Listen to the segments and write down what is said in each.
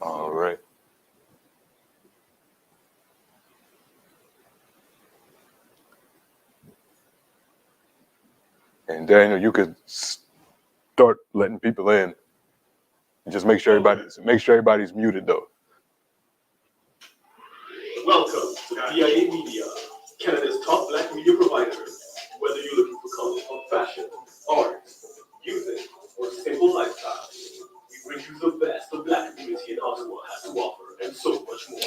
All right. And Daniel, you could start letting people in. Just make sure everybody's muted though. Welcome to PIA Media, Canada's top black media provider. Whether you're looking for content on fashion, art, music, or simple lifestyle, we bring you the best the black community in Ottawa has to offer and so much more.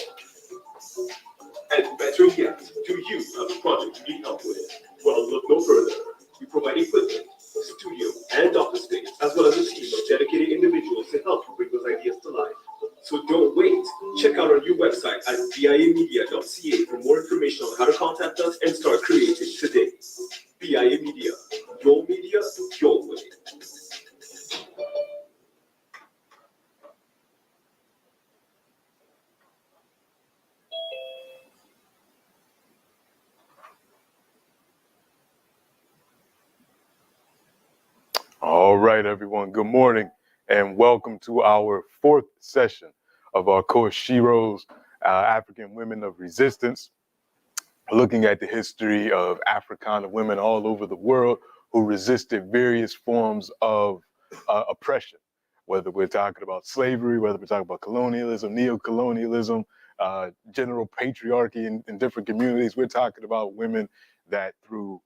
And better yet, do you have a project you need help with? Well, look no further. We provide equipment, studio, and office space, as well as a team of dedicated individuals to help you bring those ideas to life. So don't wait. Check out our new website at biamedia.ca for more information on how to contact us and start creating today. BIA Media, your way. All right, everyone. Good morning, and welcome to our fourth session of our course, Sheroes, African Women of Resistance, looking at the history of Africana women all over the world who resisted various forms of oppression, whether we're talking about slavery, whether we're talking about colonialism, neo-colonialism, general patriarchy in different communities. We're talking about women that through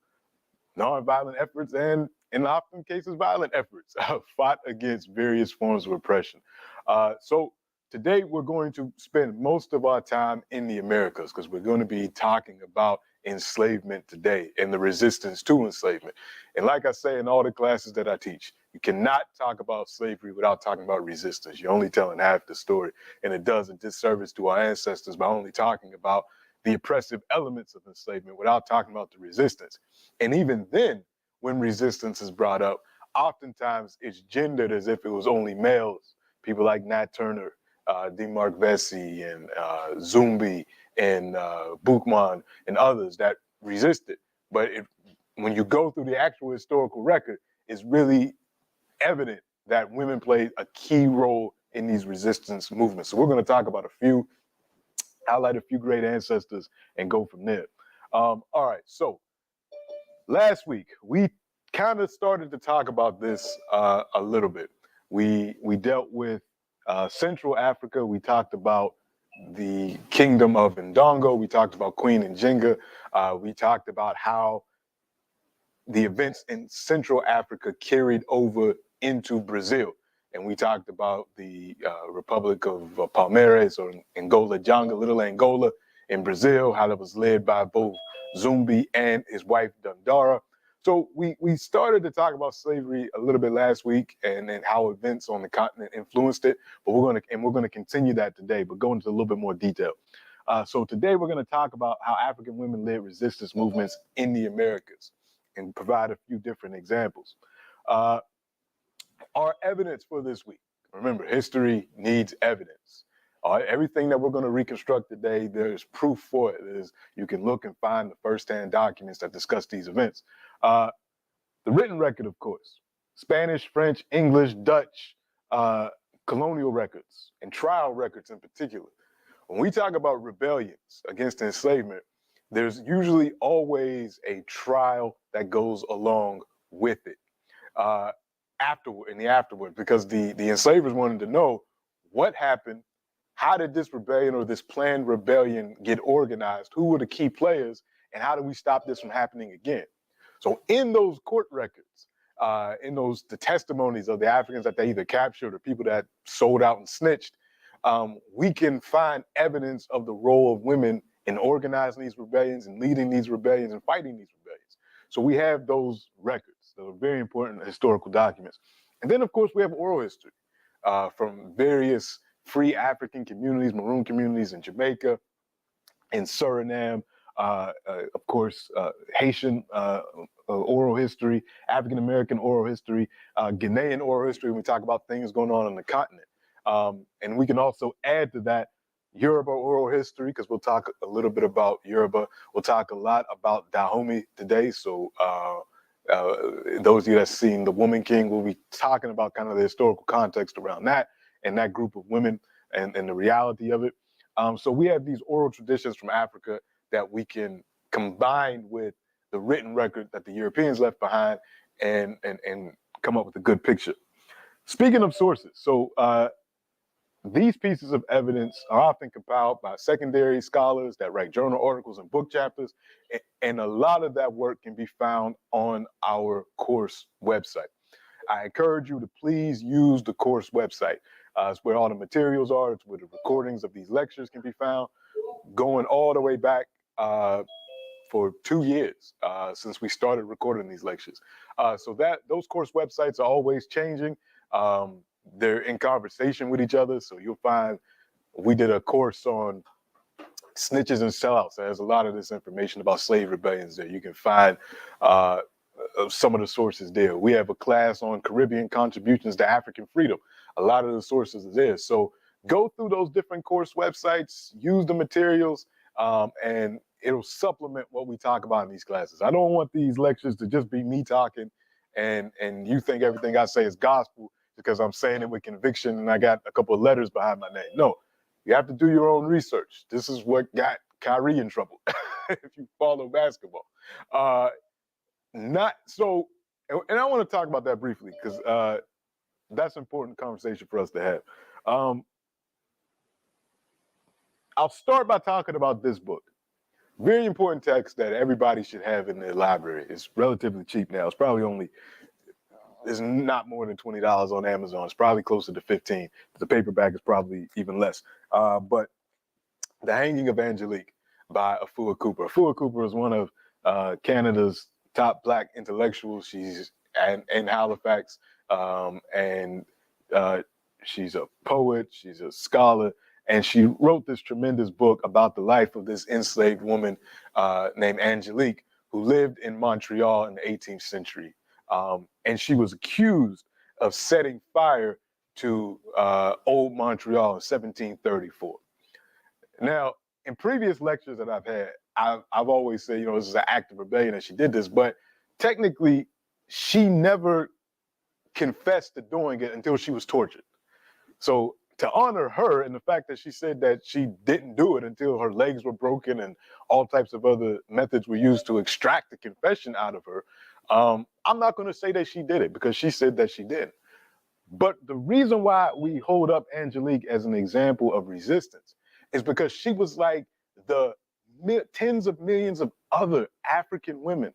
nonviolent efforts and in often cases violent efforts fought against various forms of oppression. So today we're going to spend most of our time in the Americas because we're going to be talking about enslavement today and the resistance to enslavement. And like I say in all the classes that I teach, you cannot talk about slavery without talking about resistance. You're only telling half the story, and it does a disservice to our ancestors by only talking about the oppressive elements of enslavement without talking about the resistance. And even then, when resistance is brought up, oftentimes it's gendered as if it was only males. People like Nat Turner, Demark Vesey, and Zumbi, and Boukman, and others that resisted. But when you go through the actual historical record, it's really evident that women played a key role in these resistance movements. So we're going to talk about a few, highlight a few great ancestors, and go from there. All right, so last week we kind of started to talk about this a little bit. We dealt with Central Africa. We talked about the kingdom of Ndongo. We talked about Queen Njenga. We talked about how the events in Central Africa carried over into Brazil. And we talked about the Republic of Palmeiras, or Angola Janga, Little Angola in Brazil, how that was led by both Zumbi and his wife Dandara. So we started to talk about slavery a little bit last week and how events on the continent influenced it. But we're going to continue that today, but go into a little bit more detail. So today we're going to talk about how African women led resistance movements in the Americas and provide a few different examples. Our evidence for this week. Remember, history needs evidence. Everything that we're going to reconstruct today, there's proof for it. You can look and find the first-hand documents that discuss these events. The written record, of course, Spanish, French, English, Dutch, colonial records, and trial records in particular. When we talk about rebellions against enslavement, there's usually always a trial that goes along with it. Afterward, because the enslavers wanted to know what happened, how did this rebellion or this planned rebellion get organized, who were the key players, and how do we stop this from happening again? So in those court records, the testimonies of the Africans that they either captured or people that sold out and snitched, we can find evidence of the role of women in organizing these rebellions and leading these rebellions and fighting these rebellions. So we have those records. Those are very important historical documents. And then, of course, we have oral history from various free African communities, Maroon communities in Jamaica, in Suriname, of course, Haitian oral history, African-American oral history, Ghanaian oral history when we talk about things going on the continent. And we can also add to that Yoruba oral history, because we'll talk a little bit about Yoruba. We'll talk a lot about Dahomey today. So those of you that's seen The Woman King, we'll be talking about kind of the historical context around that and that group of women. and the reality of it. So we have these oral traditions from Africa that we can combine with the written record that the Europeans left behind and come up with a good picture. Speaking of sources, so these pieces of evidence are often compiled by secondary scholars that write journal articles and book chapters, and a lot of that work can be found on our course website. I encourage you to please use the course website. It's where all the materials are. It's where the recordings of these lectures can be found, going all the way back for 2 years since we started recording these lectures. So that those course websites are always changing. They're in conversation with each other. So you'll find we did a course on snitches and sellouts. There's a lot of this information about slave rebellions there. You can find some of the sources there. We have a class on Caribbean contributions to African freedom. A lot of the sources are there. So go through those different course websites, use the materials, and it'll supplement what we talk about in these classes. I don't want these lectures to just be me talking and you think everything I say is gospel because I'm saying it with conviction and I got a couple of letters behind my name. No, you have to do your own research. This is what got Kyrie in trouble if you follow basketball. Not so, and I want to talk about that briefly because that's an important conversation for us to have. I'll start by talking about this book. Very important text that everybody should have in their library. It's relatively cheap now. It's not more than $20 on Amazon. It's probably closer to $15. The paperback is probably even less. But The Hanging of Angelique by Afua Cooper. Afua Cooper is one of Canada's top Black intellectuals. She's in Halifax, and she's a poet. She's a scholar. And she wrote this tremendous book about the life of this enslaved woman named Angelique, who lived in Montreal in the 18th century. And she was accused of setting fire to old Montreal in 1734. Now, in previous lectures that I've had, I've always said, this is an act of rebellion and she did this, but technically she never confessed to doing it until she was tortured. So to honor her and the fact that she said that she didn't do it until her legs were broken and all types of other methods were used to extract the confession out of her, I'm not going to say that she did it because she said that she did. But the reason why we hold up Angelique as an example of resistance is because she was like the tens of millions of other African women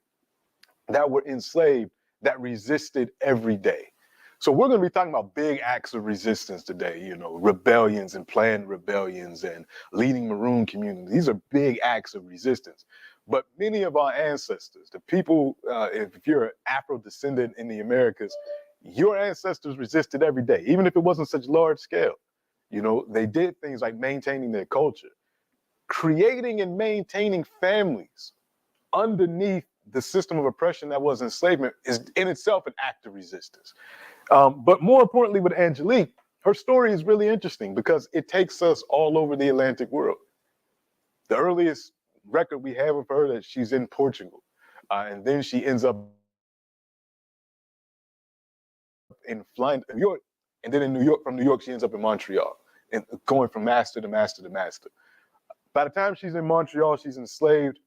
that were enslaved that resisted every day. So we're going to be talking about big acts of resistance today, rebellions and planned rebellions and leading Maroon communities. These are big acts of resistance. But many of our ancestors, the people, if you're an Afro-descendant in the Americas, your ancestors resisted every day, even if it wasn't such large scale. They did things like maintaining their culture, creating and maintaining families underneath the system of oppression that was enslavement is in itself an act of resistance. But more importantly with Angelique, her story is really interesting because it takes us all over the Atlantic world. The earliest record we have of her that she's in Portugal, and then she ends up in flying to New York, and then from New York she ends up in Montreal, and going from master to master to master. By the time she's in Montreal, she's enslaved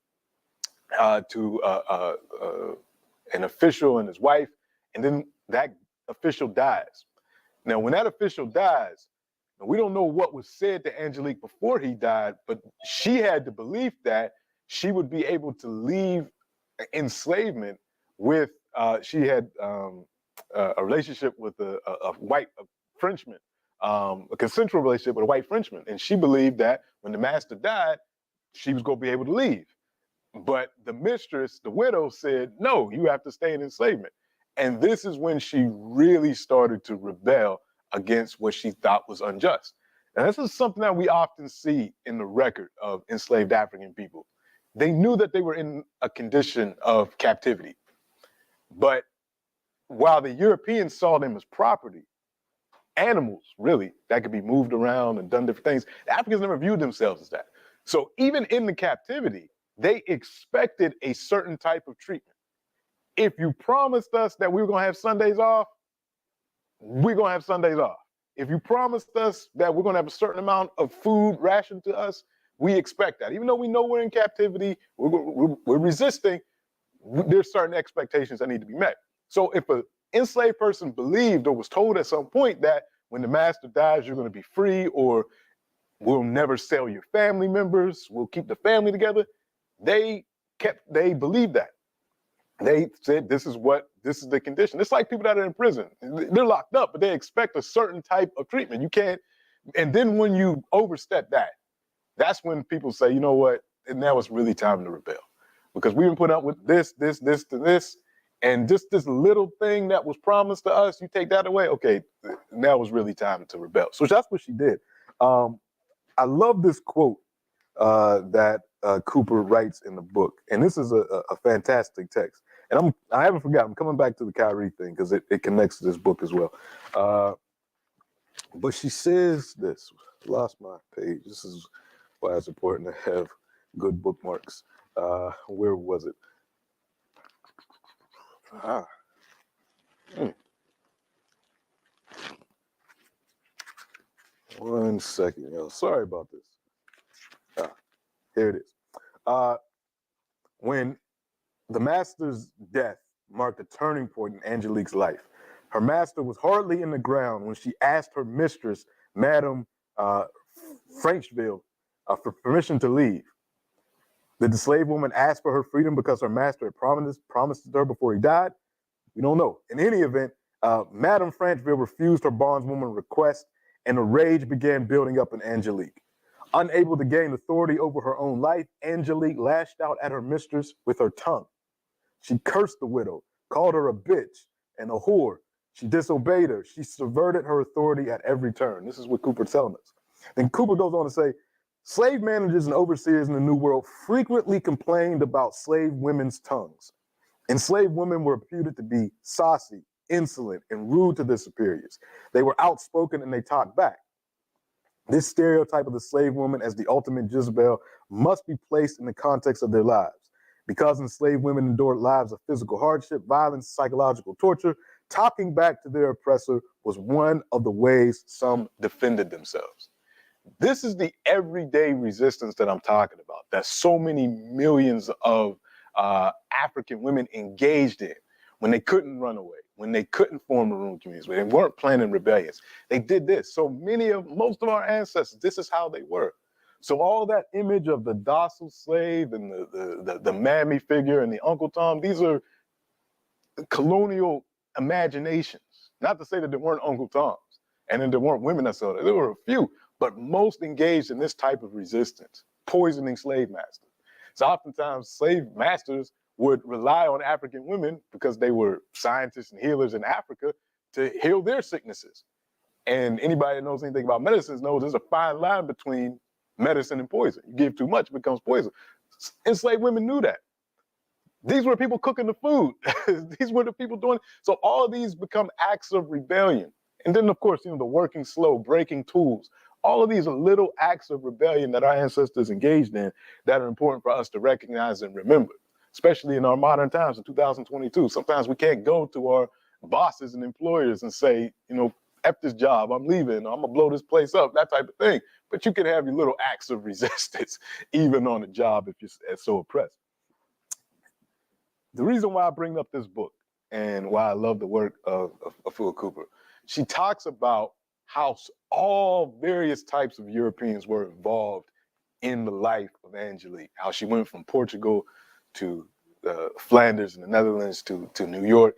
to an official and his wife, and then that official dies. Now, when that official dies, we don't know what was said to Angelique before he died, but she had the belief that she would be able to leave enslavement with, she had a relationship with a white Frenchman, a consensual relationship with a white Frenchman. And she believed that when the master died, she was going to be able to leave. But the mistress, the widow, said, no, you have to stay in enslavement. And this is when she really started to rebel against what she thought was unjust. And this is something that we often see in the record of enslaved African people. They knew that they were in a condition of captivity. But while the Europeans saw them as property, animals, really, that could be moved around and done different things, the Africans never viewed themselves as that. So even in the captivity, they expected a certain type of treatment. If you promised us that we were going to have Sundays off, we're going to have Sundays off. if you promised us that we're going to have a certain amount of food rationed to us, we expect that. Even though we know we're in captivity, we're resisting, there's certain expectations that need to be met. So if an enslaved person believed or was told at some point that when the master dies, you're going to be free, or we'll never sell your family members, we'll keep the family together, they believed that. They said this is the condition. It's like people that are in prison. They're locked up, but they expect a certain type of treatment. You can't, and then when you overstep that, that's when people say, you know what, and now it's really time to rebel. Because we've been put up with this, and just this little thing that was promised to us, you take that away, okay, now it's really time to rebel. So that's what she did. I love this quote that Cooper writes in the book, and this is a fantastic text. And I haven't forgotten, I'm coming back to the Kyrie thing because it connects to this book as well. But she says this, lost my page. This is why it's important to have good bookmarks. Where was it? One second, yo. Sorry about this. Here it is. When the master's death marked a turning point in Angelique's life, her master was hardly in the ground when she asked her mistress, Madame Frenchville, for permission to leave. Did the slave woman ask for her freedom because her master had promised her before he died? We don't know. In any event, Madame Frenchville refused her bondswoman request, and a rage began building up in Angelique. Unable to gain authority over her own life, Angelique lashed out at her mistress with her tongue. She cursed the widow, called her a bitch and a whore. She disobeyed her. She subverted her authority at every turn. This is what Cooper's telling us. Then Cooper goes on to say, slave managers and overseers in the New World frequently complained about slave women's tongues. Enslaved women were reputed to be saucy, insolent, and rude to their superiors. They were outspoken and they talked back. This stereotype of the slave woman as the ultimate Jezebel must be placed in the context of their lives. Because enslaved women endured lives of physical hardship, violence, psychological torture, talking back to their oppressor was one of the ways some defended themselves. This is the everyday resistance that I'm talking about, that so many millions of African women engaged in when they couldn't run away, when they couldn't form maroon communities, when they weren't planning rebellions. They did this. So most of our ancestors, this is how they were. So all that image of the docile slave and the mammy figure and the Uncle Tom, these are colonial imaginations. Not to say that there weren't Uncle Toms and then there weren't women that saw that. There were a few, but most engaged in this type of resistance, poisoning slave masters. So oftentimes slave masters would rely on African women because they were scientists and healers in Africa to heal their sicknesses. And anybody that knows anything about medicines knows there's a fine line between medicine and poison. You give too much, it becomes poison. Enslaved women knew that. These were people cooking the food. These were the people doing it. So all of these become acts of rebellion. And then, of course, the working slow, breaking tools. All of these are little acts of rebellion that our ancestors engaged in that are important for us to recognize and remember, especially in our modern times in 2022. Sometimes we can't go to our bosses and employers and say, F this job, I'm leaving, I'm gonna blow this place up, that type of thing. But you can have your little acts of resistance even on the job if you're so oppressed. The reason why I bring up this book and why I love the work of Afua Cooper, she talks about how all various types of Europeans were involved in the life of Angelique, how she went from Portugal to Flanders in the Netherlands to New York.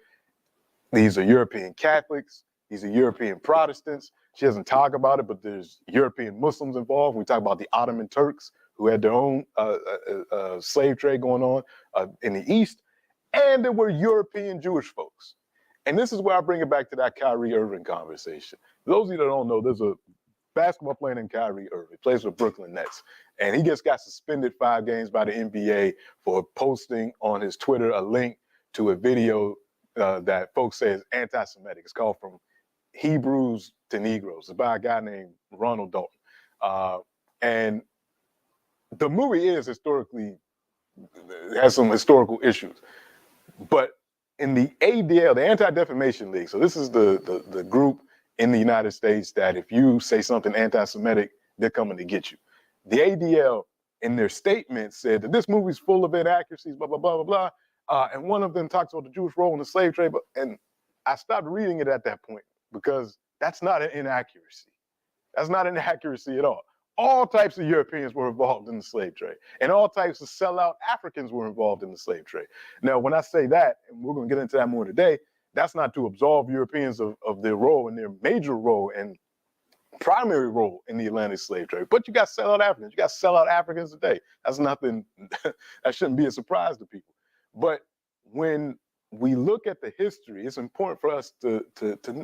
These are European Catholics. These are European Protestants. She doesn't talk about it, but there's European Muslims involved. We talk about the Ottoman Turks who had their own slave trade going on in the East. And there were European Jewish folks. And this is where I bring it back to that Kyrie Irving conversation. Those of you that don't know, there's a basketball player named Kyrie Irving. He plays for Brooklyn Nets. And he just got suspended 5 games by the NBA for posting on his Twitter a link to a video that folks say is anti-Semitic. It's called From Hebrews to Negroes. It's by a guy named Ronald Dalton. And the movie is historically, has some historical issues. But in the ADL, the Anti-Defamation League, so this is the group in the United States that if you say something anti-Semitic, they're coming to get you. The ADL in their statement said that this movie's full of inaccuracies, blah, blah, blah, blah, blah. And one of them talks about the Jewish role in the slave trade. And I stopped reading it at that point because that's not an inaccuracy. That's not an inaccuracy at all. All types of Europeans were involved in the slave trade, and all types of sellout Africans were involved in the slave trade. Now, when I say that, and we're going to get into that more today, that's not to absolve Europeans of their role and their major role and primary role in the Atlantic slave trade. But you got sellout Africans. You got sellout Africans today. That's nothing, that shouldn't be a surprise to people. But when we look at the history, it's important for us to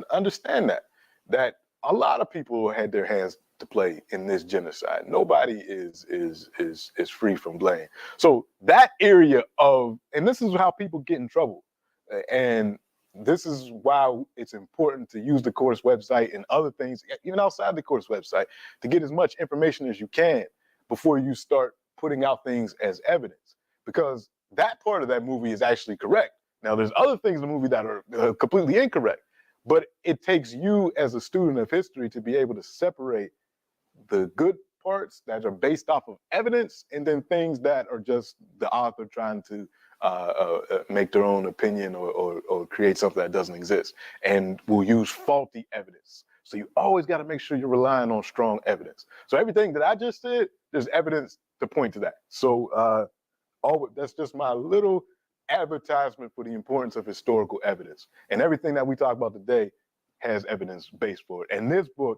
understand that a lot of people had their hands to play in this genocide. Nobody is free from blame. So that area of, and this is how people get in trouble. And this is why it's important to use the course website and other things, even outside the course website, to get as much information as you can before you start putting out things as evidence. Because that part of that movie is actually correct. Now, there's other things in the movie that are completely incorrect, but it takes you as a student of history to be able to separate the good parts that are based off of evidence and then things that are just the author trying to make their own opinion or create something that doesn't exist, and will use faulty evidence. So you always got to make sure you're relying on strong evidence. So everything that I just said, there's evidence to point to that. So that's just my little advertisement for the importance of historical evidence. And everything that we talk about today has evidence based for it. And this book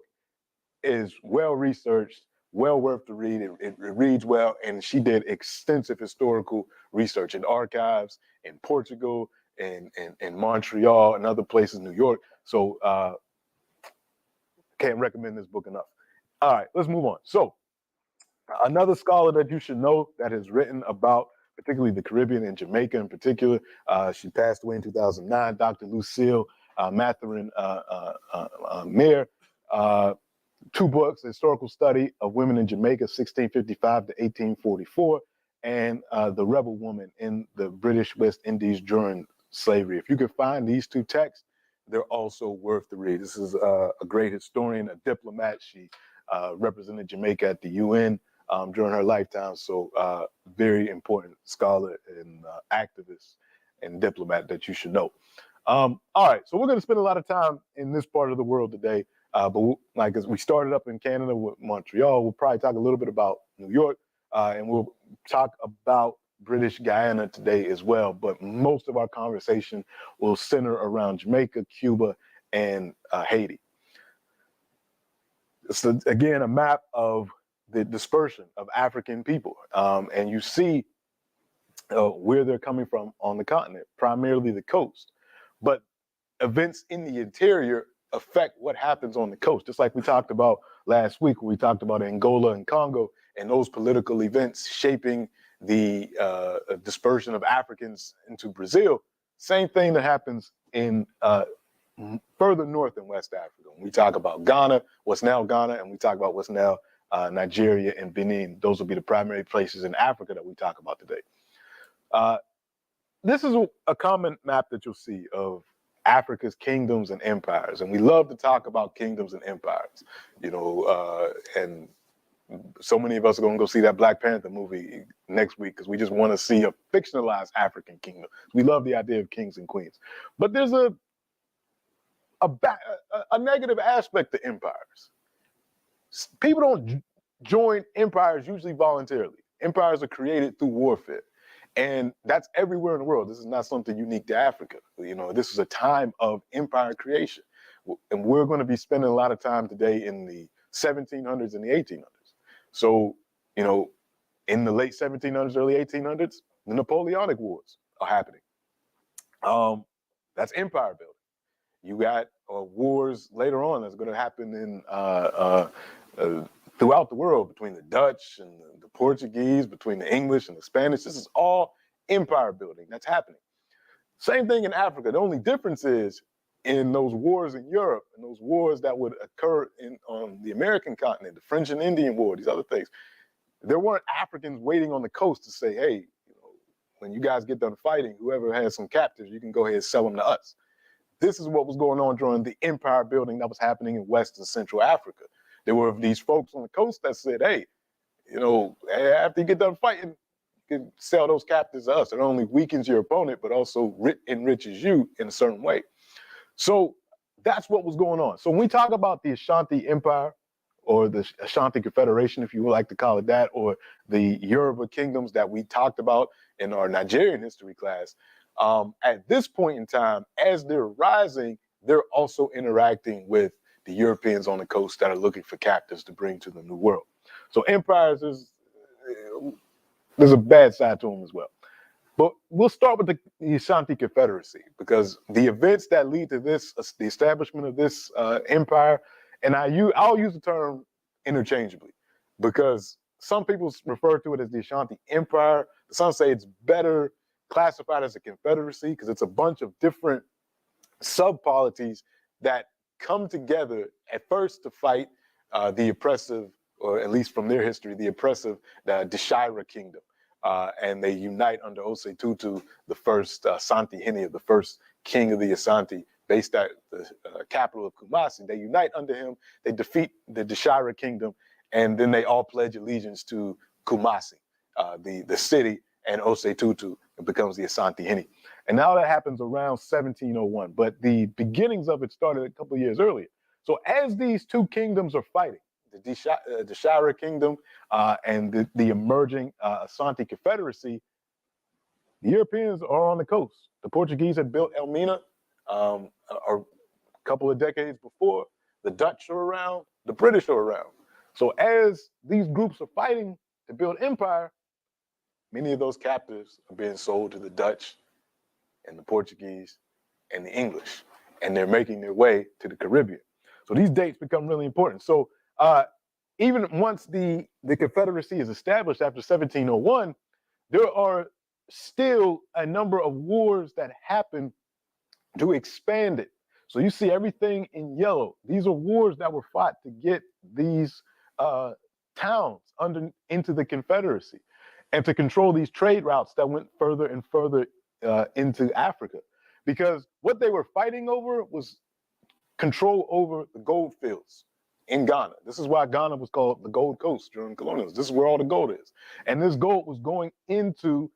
is well researched, well worth to read. It reads well, and she did extensive historical research in archives in Portugal and Montreal and other places, New York. So can't recommend this book enough. All right, let's move on. So another scholar that you should know that has written about particularly the Caribbean and Jamaica in particular, she passed away in 2009, Dr. Lucille Mathurin Mayer. 2 books, a historical study of women in Jamaica, 1655 to 1844, and The Rebel Woman in the British West Indies During Slavery. If you can find these 2 texts, they're also worth the read. This is a great historian, a diplomat. She represented Jamaica at the UN during her lifetime, so very important scholar and activist and diplomat that you should know. All right, so we're going to spend a lot of time in this part of the world today. But like as we started up in Canada with Montreal, we'll probably talk a little bit about New York, and we'll talk about British Guyana today as well. But most of our conversation will center around Jamaica, Cuba, and Haiti. So again, a map of the dispersion of African people, and you see where they're coming from on the continent, primarily the coast. But events in the interior affect what happens on the coast, just like we talked about last week when we talked about Angola and Congo and those political events shaping the dispersion of Africans into Brazil. Same thing that happens in further north in West Africa. When we talk about Ghana, what's now Ghana, and we talk about what's now Nigeria and Benin, those will be the primary places in Africa that we talk about today. This is a common map that you'll see of Africa's kingdoms and empires, and we love to talk about kingdoms and empires, you know, and so many of us are going to go see that Black Panther movie next week because we just want to see a fictionalized African kingdom. We love the idea of kings and queens, but there's a negative aspect to empires. People don't join empires usually voluntarily. Empires are created through warfare. And that's everywhere in the world. This is not something unique to Africa. You know, this is a time of empire creation. And we're going to be spending a lot of time today in the 1700s and the 1800s. So, you know, in the late 1700s, early 1800s, the Napoleonic Wars are happening. That's empire building. You got wars later on that's going to happen in throughout the world between the Dutch and the Portuguese, between the English and the Spanish. This is all empire building that's happening. Same thing in Africa. The only difference is in those wars in Europe and those wars that would occur on the American continent, the French and Indian War, these other things, there weren't Africans waiting on the coast to say, hey, you know, when you guys get done fighting, whoever has some captives, you can go ahead and sell them to us. This is what was going on during the empire building that was happening in West and Central Africa. There were these folks on the coast that said, hey, after you get done fighting, you can sell those captives to us. It only weakens your opponent, but also enriches you in a certain way. So that's what was going on. So when we talk about the Ashanti Empire, or the Ashanti Confederation, if you would like to call it that, or the Yoruba kingdoms that we talked about in our Nigerian history class, at this point in time, as they're rising, they're also interacting with the Europeans on the coast that are looking for captives to bring to the New World. So empires, there's a bad side to them as well. But we'll start with the Ashanti Confederacy, because the events that lead to this, the establishment of this empire, and I'll use the term interchangeably, because some people refer to it as the Ashanti Empire. Some say it's better classified as a confederacy because it's a bunch of different sub-polities that come together at first to fight the oppressive, or at least from their history, the oppressive Deshira kingdom. And they unite under Osei Tutu, the first Santi Hini, the first king of the Asante, based at the capital of Kumasi. They unite under him, they defeat the Deshira kingdom, and then they all pledge allegiance to Kumasi, the city, and Osei Tutu. It becomes the Asante Hini. And now that happens around 1701, but the beginnings of it started a couple of years earlier. So as these two kingdoms are fighting, the Deshira kingdom and the emerging Asante Confederacy, the Europeans are on the coast. The Portuguese had built Elmina a couple of decades before. The Dutch are around, the British are around. So as these groups are fighting to build empire, many of those captives are being sold to the Dutch and the Portuguese and the English, and they're making their way to the Caribbean. So these dates become really important. So even once the Confederacy is established after 1701, there are still a number of wars that happen to expand it. So you see everything in yellow. These are wars that were fought to get these towns into the Confederacy and to control these trade routes that went further and further into Africa. Because what they were fighting over was control over the gold fields in Ghana. This is why Ghana was called the Gold Coast during colonialism. This is where all the gold is. And this gold was going into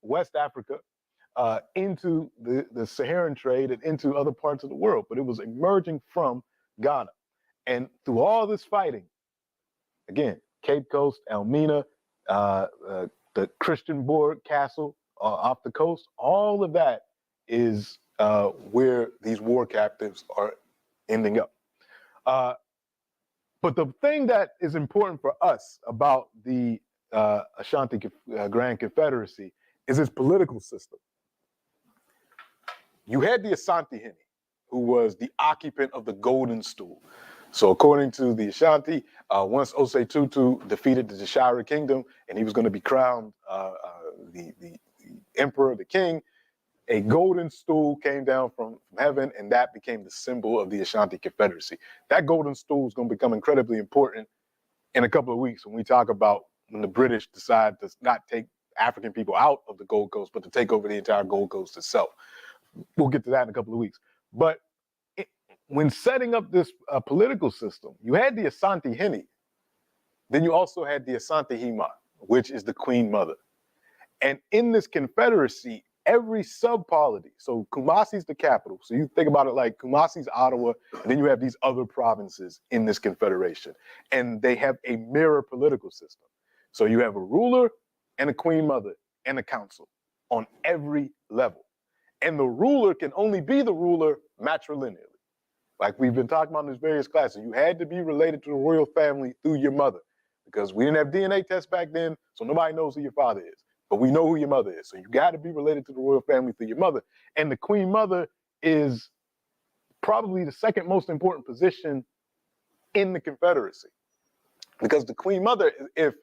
West Africa, into the Saharan trade, and into other parts of the world. But it was emerging from Ghana. And through all this fighting, again, Cape Coast, Elmina, the Christiansborg Castle off the coast, all of that is where these war captives are ending up. But the thing that is important for us about the Ashanti Grand Confederacy is its political system. You had the Asante Hini, who was the occupant of the golden stool. So according to the Ashanti, once Osei Tutu defeated the Deshira kingdom and he was going to be crowned the emperor, the king, a golden stool came down from heaven, and that became the symbol of the Ashanti Confederacy. That golden stool is going to become incredibly important in a couple of weeks when we talk about when the British decide to not take African people out of the Gold Coast, but to take over the entire Gold Coast itself. We'll get to that in a couple of weeks. But when setting up this political system, you had the Asante Hini. Then you also had the Asante Hima, which is the Queen Mother. And in this confederacy, every sub-polity, so Kumasi's the capital. So you think about it like Kumasi's Ottawa, and then you have these other provinces in this confederation. And they have a mirror political system. So you have a ruler and a Queen Mother and a council on every level. And the ruler can only be the ruler matrilineally. Like we've been talking about in these various classes, you had to be related to the royal family through your mother, because we didn't have DNA tests back then, so nobody knows who your father is. But we know who your mother is. So you got to be related to the royal family through your mother. And the Queen Mother is probably the second most important position in the Confederacy. Because the Queen Mother, if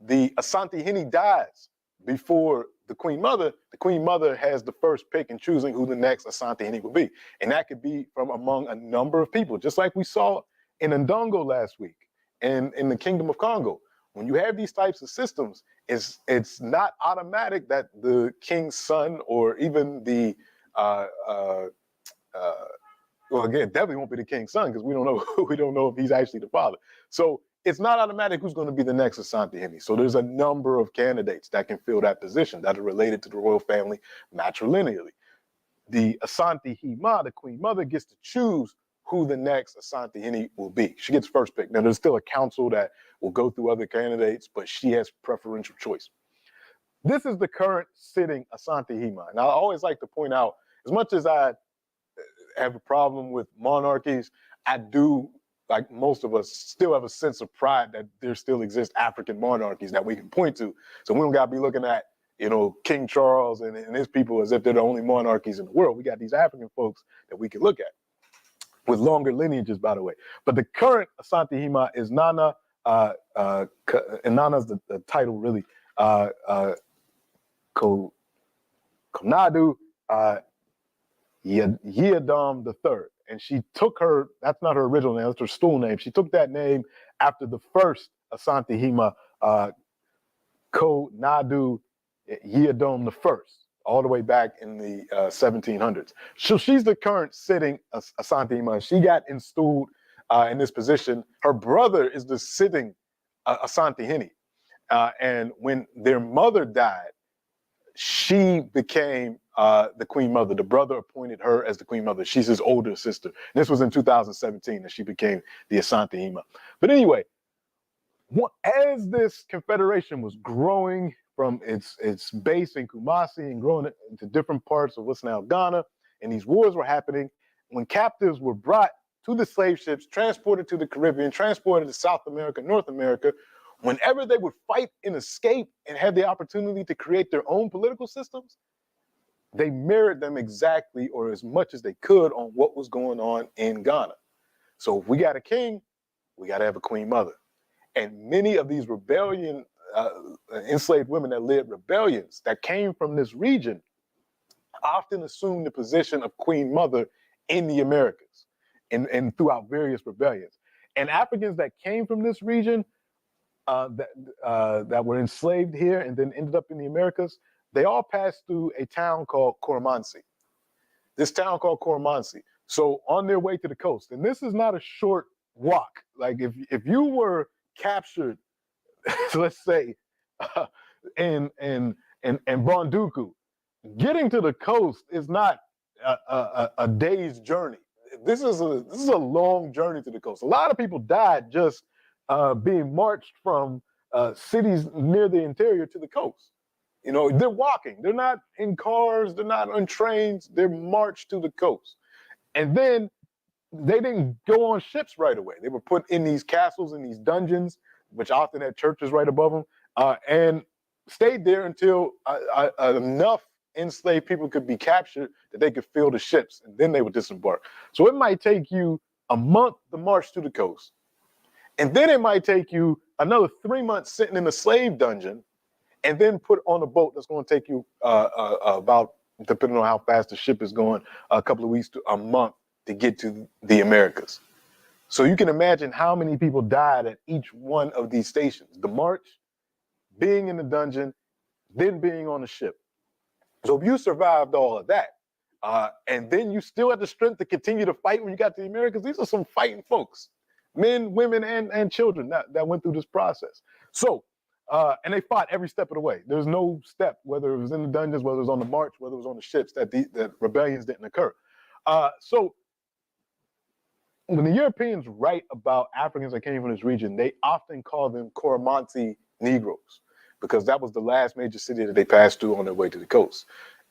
the Asante Hini dies before the Queen Mother has the first pick in choosing who the next Asante Hini will be. And that could be from among a number of people, just like we saw in Ndongo last week and in the Kingdom of Congo. When you have these types of systems, it's not automatic that the king's son or even the well, again, definitely won't be the king's son because we don't know if he's actually the father. So it's not automatic who's going to be the next Asante Hene. So there's a number of candidates that can fill that position that are related to the royal family matrilineally. The Asante Hima, the queen mother, gets to choose who the next Asante Hene will be. She gets first pick. Now there's still a council that will go through other candidates, but she has preferential choice. This is the current sitting Asante Hima. And I always like to point out, as much as I have a problem with monarchies, I do, like most of us, still have a sense of pride that there still exist African monarchies that we can point to. So we don't got to be looking at, King Charles and his people as if they're the only monarchies in the world. We got these African folks that we can look at with longer lineages, by the way. But the current Asante Hima is Nana, and Nana's the title really, Konadu Yiadom III. And she took her, that's not her original name, that's her stool name. She took that name after the first Asante Hima, Konadu Yiadom I, all the way back in the 1700s. So she's the current sitting Asante Hima. She got installed in this position. Her brother is the sitting Asante Hene. And when their mother died, she became the queen mother. The brother appointed her as the queen mother. She's his older sister. And this was in 2017 that she became the Asante Hima. But anyway, as this confederation was growing from its base in Kumasi and growing into different parts of what's now Ghana, and these wars were happening, when captives were brought to the slave ships, transported to the Caribbean, transported to South America, North America, whenever they would fight and escape and have the opportunity to create their own political systems, they mirrored them exactly or as much as they could on what was going on in Ghana. So if we got a king, we got to have a queen mother. And many of these enslaved women that led rebellions that came from this region often assumed the position of queen mother in the Americas and throughout various rebellions. And Africans that came from this region that were enslaved here and then ended up in the Americas, they all passed through a town called Koromansi. This town called Koromansi. So on their way to the coast, and this is not a short walk. Like if you were captured, let's say, in Bonduku, getting to the coast is not a day's journey. This is a long journey to the coast. A lot of people died just being marched from cities near the interior to the coast. They're walking. They're not in cars. They're not on trains. They're marched to the coast. And then they didn't go on ships right away. They were put in these castles and these dungeons, which often had churches right above them, and stayed there until enough enslaved people could be captured that they could fill the ships, and then they would disembark. So it might take you a month to march to the coast, and then it might take you another 3 months sitting in a slave dungeon, and then put on a boat that's going to take you about, depending on how fast the ship is going, a couple of weeks to a month to get to the Americas. So you can imagine how many people died at each one of these stations. The march, being in the dungeon, then being on the ship. So if you survived all of that, and then you still had the strength to continue to fight when you got to the Americas, these are some fighting folks, men, women, and children that went through this process. So, and they fought every step of the way. There's no step, whether it was in the dungeons, whether it was on the march, whether it was on the ships, that rebellions didn't occur. So when the Europeans write about Africans that came from this region, they often call them Koromansi Negroes, because that was the last major city that they passed through on their way to the coast.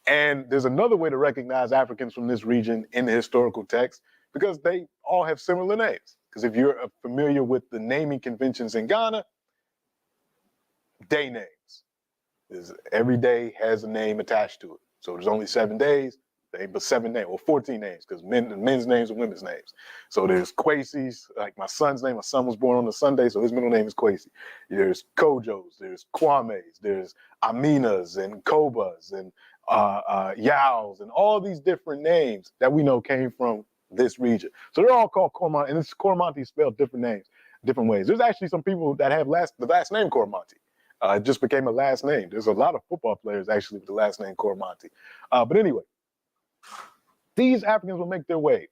And there's another way to recognize Africans from this region in the historical text, because they all have similar names. Because if you're familiar with the naming conventions in Ghana, day names. Every day has a name attached to it. So there's only 7 days, but 7 names, or 14 names, because men's names and women's names. So there's Kwasis, like my son's name. My son was born on a Sunday, so his middle name is Kwasi. There's Kojos, there's Kwames, there's Aminas and Kobas and Yaos, and all these different names that we know came from this region. So they're all called Koromanti, and this Koromanti spelled different names, different ways. There's actually some people that have the last name Koromanti. It just became a last name. There's a lot of football players actually with the last name Koromanti. But anyway, these Africans would make their way,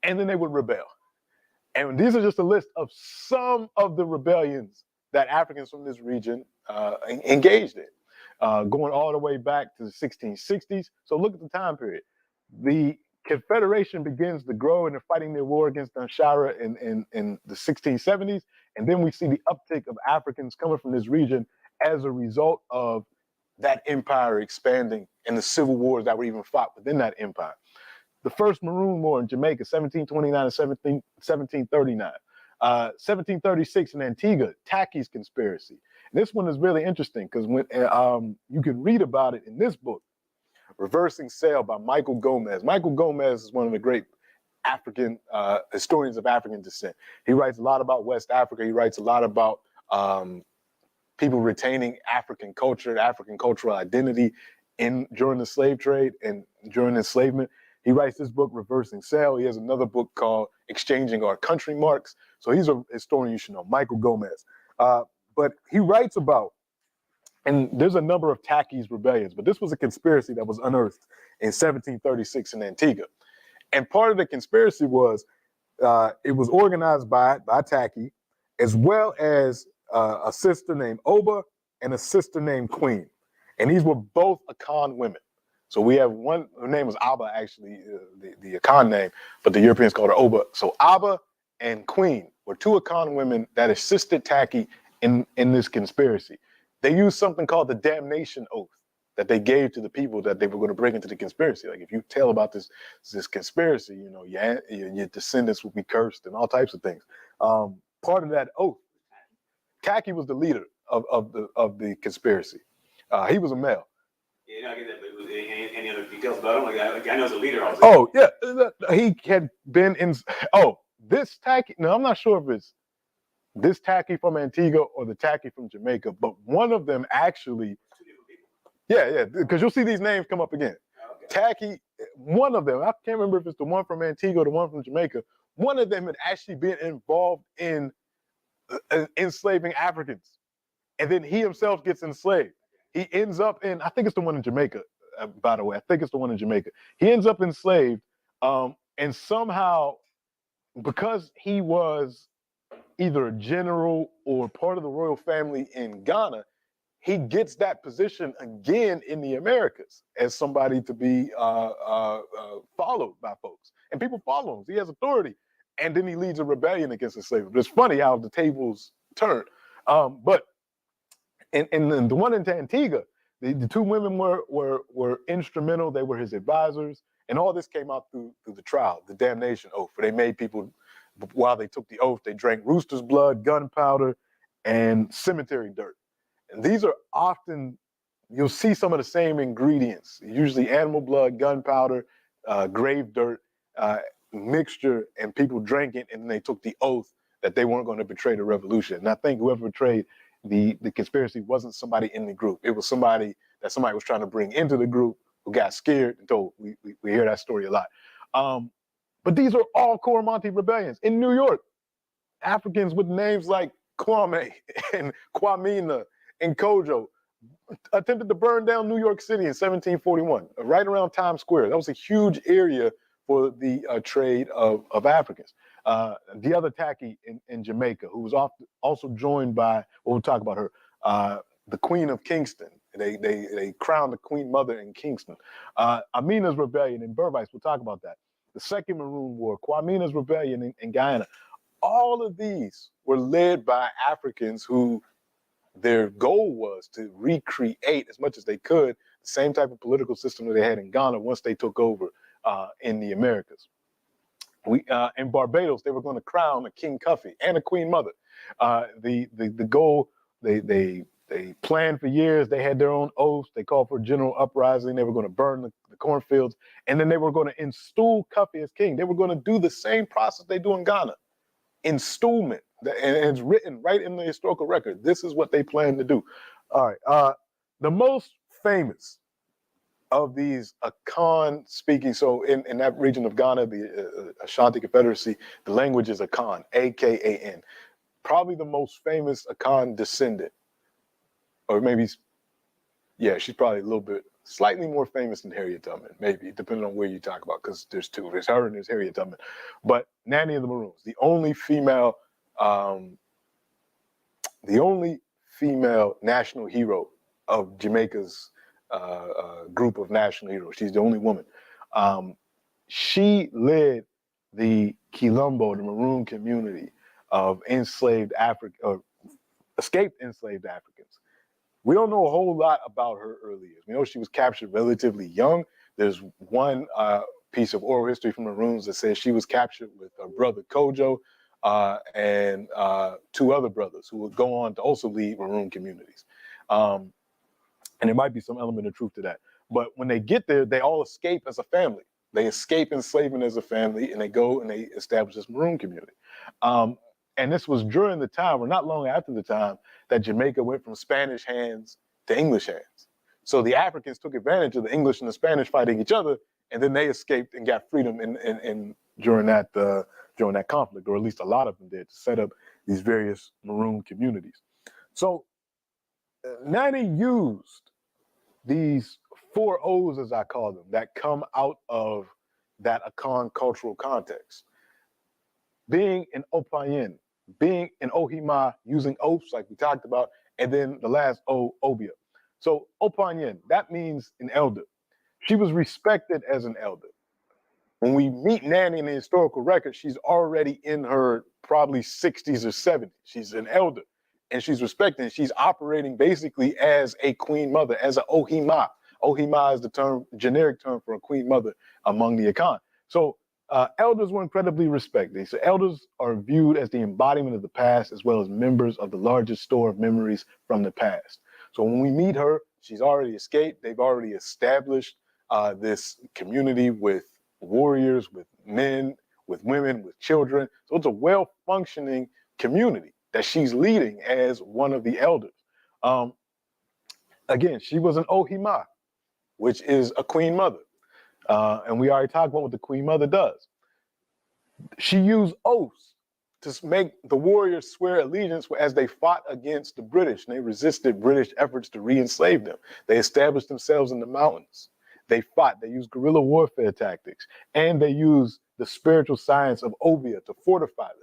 and then they would rebel. And these are just a list of some of the rebellions that Africans from this region engaged in, going all the way back to the 1660s. So look at the time period. The Confederation begins to grow, and they're fighting their war against Anshara in the 1670s. And then we see the uptick of Africans coming from this region as a result of that empire expanding and the civil wars that were even fought within that empire. The first Maroon War in Jamaica, 1729 and 1739. 1736 in Antigua, Tacky's conspiracy. And this one is really interesting because when you can read about it in this book, Reversing Sail by Michael Gomez. Michael Gomez is one of the great African historians of African descent. He writes a lot about West Africa. He writes a lot about people retaining African culture, African cultural identity during the slave trade and during enslavement. He writes this book, Reversing Sail. He has another book called Exchanging Our Country Marks. So he's a historian you should know, Michael Gomez. But he writes about, and there's a number of Tacky's rebellions, but this was a conspiracy that was unearthed in 1736 in Antigua. And part of the conspiracy was it was organized by Tacky, as well as a sister named Oba and a sister named Queen. And these were both Akan women. So we have one, her name was Aba, actually, the Akan name, but the Europeans called her Oba. So Aba and Queen were two Akan women that assisted Tacky in this conspiracy. They used something called the damnation oath that they gave to the people that they were going to bring into the conspiracy. Like, if you tell about this conspiracy, you know, your descendants will be cursed and all types of things. Part of that oath, Tacky was the leader of the conspiracy. He was a male. Yeah, I get that, but any other details about him? Like I know as a leader, also. Oh, yeah. He had been in. Oh, this Tacky. No, I'm not sure if it's this Tacky from Antigua or the Tacky from Jamaica, but one of them actually. Yeah, because you'll see these names come up again. Oh, okay. Tacky, one of them, I can't remember if it's the one from Antigua or the one from Jamaica, one of them had actually been involved in enslaving Africans. And then he himself gets enslaved. He ends up in, I think it's the one in Jamaica, by the way. I think it's the one in Jamaica. He ends up enslaved, and somehow, because he was either a general or part of the royal family in Ghana, he gets that position again in the Americas as somebody to be followed by folks. And people follow him. He has authority. And then he leads a rebellion against the slavery. But it's funny how the tables turn. But in the one in Antigua, the two women were instrumental. They were his advisors. And all this came out through the trial, the damnation oath, where they made people, while they took the oath, they drank rooster's blood, gunpowder, and cemetery dirt. And these are often, you'll see some of the same ingredients, usually animal blood, gunpowder, grave dirt, mixture, and people drank it, and then they took the oath that they weren't going to betray the revolution. And I think whoever betrayed the conspiracy wasn't somebody in the group. It was somebody that somebody was trying to bring into the group who got scared and told. We hear that story a lot. But these are all Coromantee rebellions. In New York, Africans with names like Kwame and Kwamina and Kojo attempted to burn down New York City in 1741, right around Times Square. That was a huge area for the trade of Africans. The other Tacky in Jamaica, who was also joined by, well, we'll talk about her, the Queen of Kingston. They crowned the Queen Mother in Kingston. Amina's rebellion in Berbice, we'll talk about that. The Second Maroon War, Kwamina's rebellion in Guyana. All of these were led by Africans who their goal was to recreate as much as they could the same type of political system that they had in Ghana once they took over in the Americas. In Barbados, they were going to crown a King Cuffy and a Queen Mother. The goal, they planned for years. They had their own oaths. They called for a general uprising. They were going to burn the cornfields, and then they were going to install Cuffy as king. They were going to do the same process they do in Ghana, installment. And it's written right in the historical record. This is what they plan to do. All right. The most famous of these Akan speaking, so in that region of Ghana, the Ashanti Confederacy, the language is Akan, A-K-A-N. Probably the most famous Akan descendant, or maybe, yeah, she's probably a little bit slightly more famous than Harriet Tubman, maybe, depending on where you talk about, because there's two. There's her and there's Harriet Tubman. But Nanny of the Maroons, the only female national hero of Jamaica's group of national heroes. She's the only woman. She led the Quilombo, the Maroon community of enslaved escaped enslaved Africans. We don't know a whole lot about her early years. We know she was captured relatively young. There's one piece of oral history from Maroons that says she was captured with her brother Kojo and two other brothers who would go on to also lead Maroon communities. And there might be some element of truth to that. But when they get there, they all escape as a family. They escape enslavement as a family, and they go and they establish this Maroon community. And this was during the time, or not long after the time, that Jamaica went from Spanish hands to English hands. So the Africans took advantage of the English and the Spanish fighting each other, and then they escaped and got freedom during that conflict, or at least a lot of them did, to set up these various Maroon communities. So Nanny used these 4 O's, as I call them, that come out of that Akan cultural context. Being an Opayen, being an Ohima, using oaths like we talked about, and then the last O, Obia. So Opayen, that means an elder. She was respected as an elder. When we meet Nanny in the historical record, she's already in her probably 60s or 70s. She's an elder, and she's respected. She's operating basically as a queen mother, as an Ohima. Ohima is the generic term for a queen mother among the Akan. So elders were incredibly respected. So elders are viewed as the embodiment of the past, as well as members of the largest store of memories from the past. So when we meet her, she's already escaped. They've already established this community with warriors, with men, with women, with children. So it's a well-functioning community that she's leading as one of the elders. Again, she was an Ohima, which is a queen mother. And we already talked about what the queen mother does. She used oaths to make the warriors swear allegiance as they fought against the British, and they resisted British efforts to re-enslave them. They established themselves in the mountains. They fought, they used guerrilla warfare tactics, and they used the spiritual science of Obia to fortify them.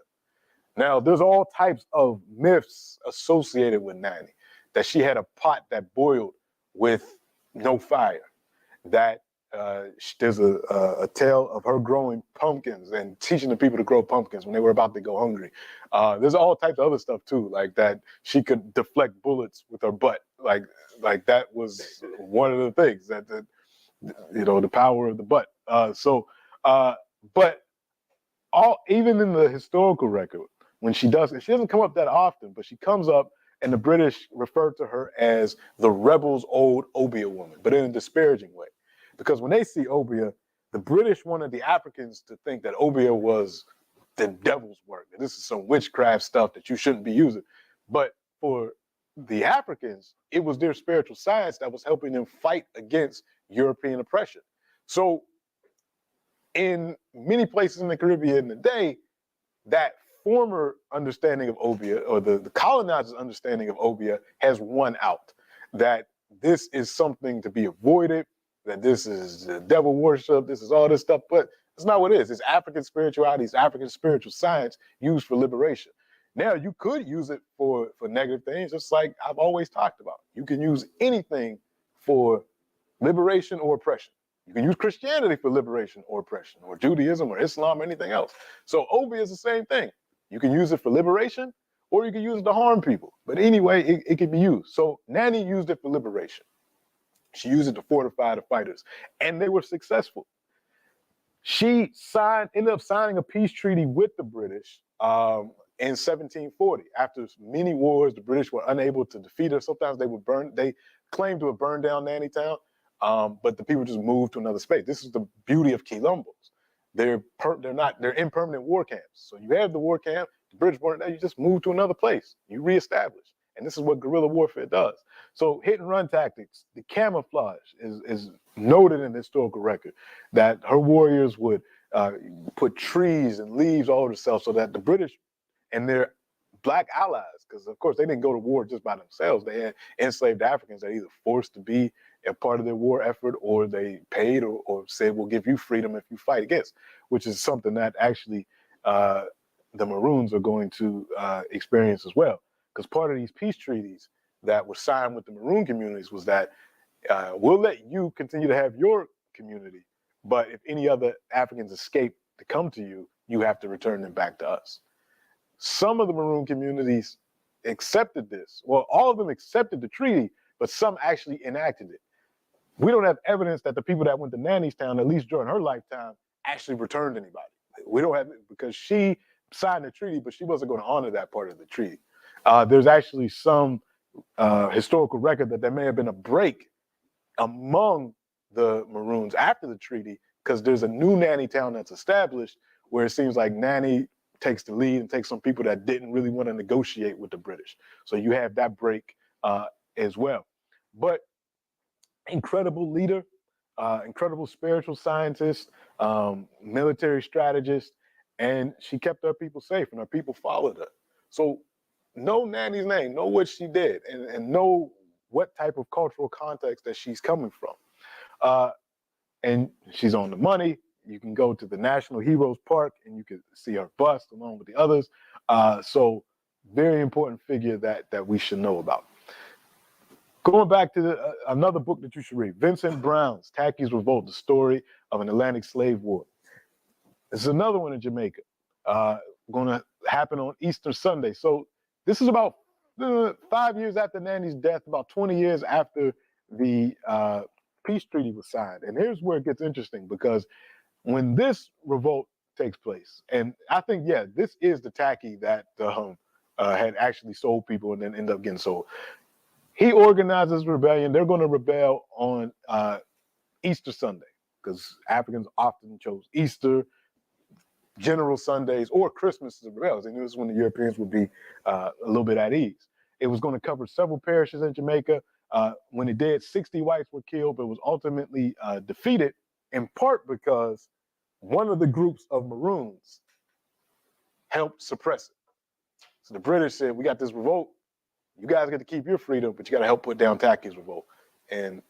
Now, there's all types of myths associated with Nanny, that she had a pot that boiled with no fire, that there's a tale of her growing pumpkins and teaching the people to grow pumpkins when they were about to go hungry. There's all types of other stuff too, like that she could deflect bullets with her butt. Like that was one of the things that the power of the butt. But even in the historical record, when she doesn't come up that often, but she comes up, and the British refer to her as the rebel's old Obia woman, but in a disparaging way. Because when they see Obia, the British wanted the Africans to think that Obia was the devil's work, that this is some witchcraft stuff that you shouldn't be using. But for the Africans, it was their spiritual science that was helping them fight against European oppression. So in many places in the Caribbean today, that former understanding of Obia, or the colonizers' understanding of Obia, has won out. That this is something to be avoided, that this is devil worship, this is all this stuff, but it's not what it is. It's African spirituality, it's African spiritual science used for liberation. Now, you could use it for negative things, just like I've always talked about. You can use anything for liberation or oppression. You can use Christianity for liberation or oppression, or Judaism or Islam or anything else. So Obia is the same thing. You can use it for liberation, or you can use it to harm people. But anyway, it can be used. So Nanny used it for liberation. She used it to fortify the fighters, and they were successful. She ended up signing a peace treaty with the British in 1740. After many wars, the British were unable to defeat her. Sometimes they claimed to have burned down Nanny Town, but the people just moved to another space. This is the beauty of Quilombos. They're in permanent war camps. So you have the war camp, the British weren't there, you just move to another place. You reestablish. And this is what guerrilla warfare does. So hit and run tactics, the camouflage is noted in the historical record, that her warriors would put trees and leaves all over themselves so that the British and their black allies, because of course they didn't go to war just by themselves. They had enslaved Africans that either forced to be a part of their war effort, or they paid or said, we'll give you freedom if you fight against, which is something that actually the Maroons are going to experience as well. Because part of these peace treaties that were signed with the Maroon communities was that we'll let you continue to have your community, but if any other Africans escape to come to you, you have to return them back to us. Some of the Maroon communities accepted this. Well, all of them accepted the treaty, but some actually enacted it. We don't have evidence that the people that went to Nanny's Town, at least during her lifetime, actually returned anybody. We don't have it because she signed the treaty, but she wasn't going to honor that part of the treaty. There's actually some historical record that there may have been a break among the Maroons after the treaty, because there's a new Nanny Town that's established where it seems like Nanny takes the lead and takes some people that didn't really want to negotiate with the British. So you have that break as well. But incredible leader, incredible spiritual scientist, military strategist, and she kept her people safe and her people followed her. So know Nanny's name, know what she did, and know what type of cultural context that she's coming from. And she's on the money. You can go to the National Heroes Park and you can see her bust along with the others. So very important figure that we should know about. Going back to another book that you should read, Vincent Brown's Tacky's Revolt, the story of an Atlantic slave war. This is another one in Jamaica, going to happen on Easter Sunday. So this is about 5 years after Nanny's death, about 20 years after the peace treaty was signed. And here's where it gets interesting, because when this revolt takes place, and I think, yeah, this is the Tacky that had actually sold people and then ended up getting sold. He organizes rebellion. They're going to rebel on Easter Sunday, because Africans often chose Easter, General Sundays, or Christmas to rebel. And this is when the Europeans would be a little bit at ease. It was going to cover several parishes in Jamaica. When it did, 60 whites were killed, but was ultimately defeated, in part because one of the groups of Maroons helped suppress it. So the British said, we got this revolt. You guys get to keep your freedom, but you got to help put down Tacky's revolt. And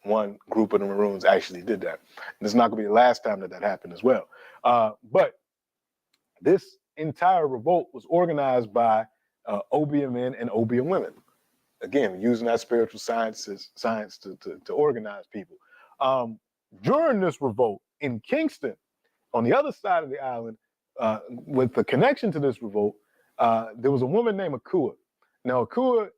one group of the Maroons actually did that. And it's not going to be the last time that happened as well. But this entire revolt was organized by obeah men and obeah women. Again, using that spiritual science to organize people. During this revolt in Kingston, on the other side of the island, with the connection to this revolt, there was a woman named Akua. Now, Akua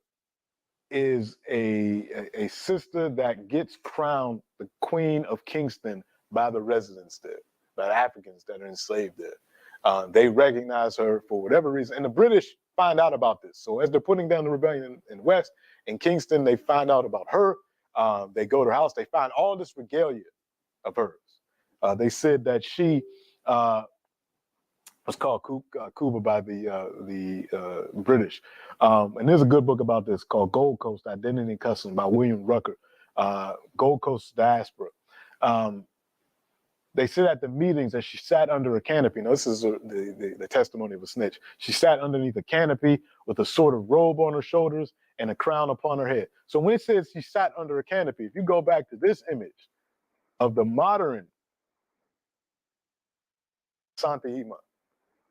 is a sister that gets crowned the Queen of Kingston by the residents there, by the Africans that are enslaved there. They recognize her for whatever reason, and the British find out about this. So as they're putting down the rebellion in the West, in Kingston, they find out about her. They go to her house. They find all this regalia of hers. They said that she was called Cuba by the British. And there's a good book about this called Gold Coast Identity and Customs by William Rucker, Gold Coast Diaspora. They said at the meetings that she sat under a canopy. Now, this is the testimony of a snitch. She sat underneath a canopy with a sort of robe on her shoulders and a crown upon her head. So when it says she sat under a canopy, if you go back to this image of the modern Santa Ima,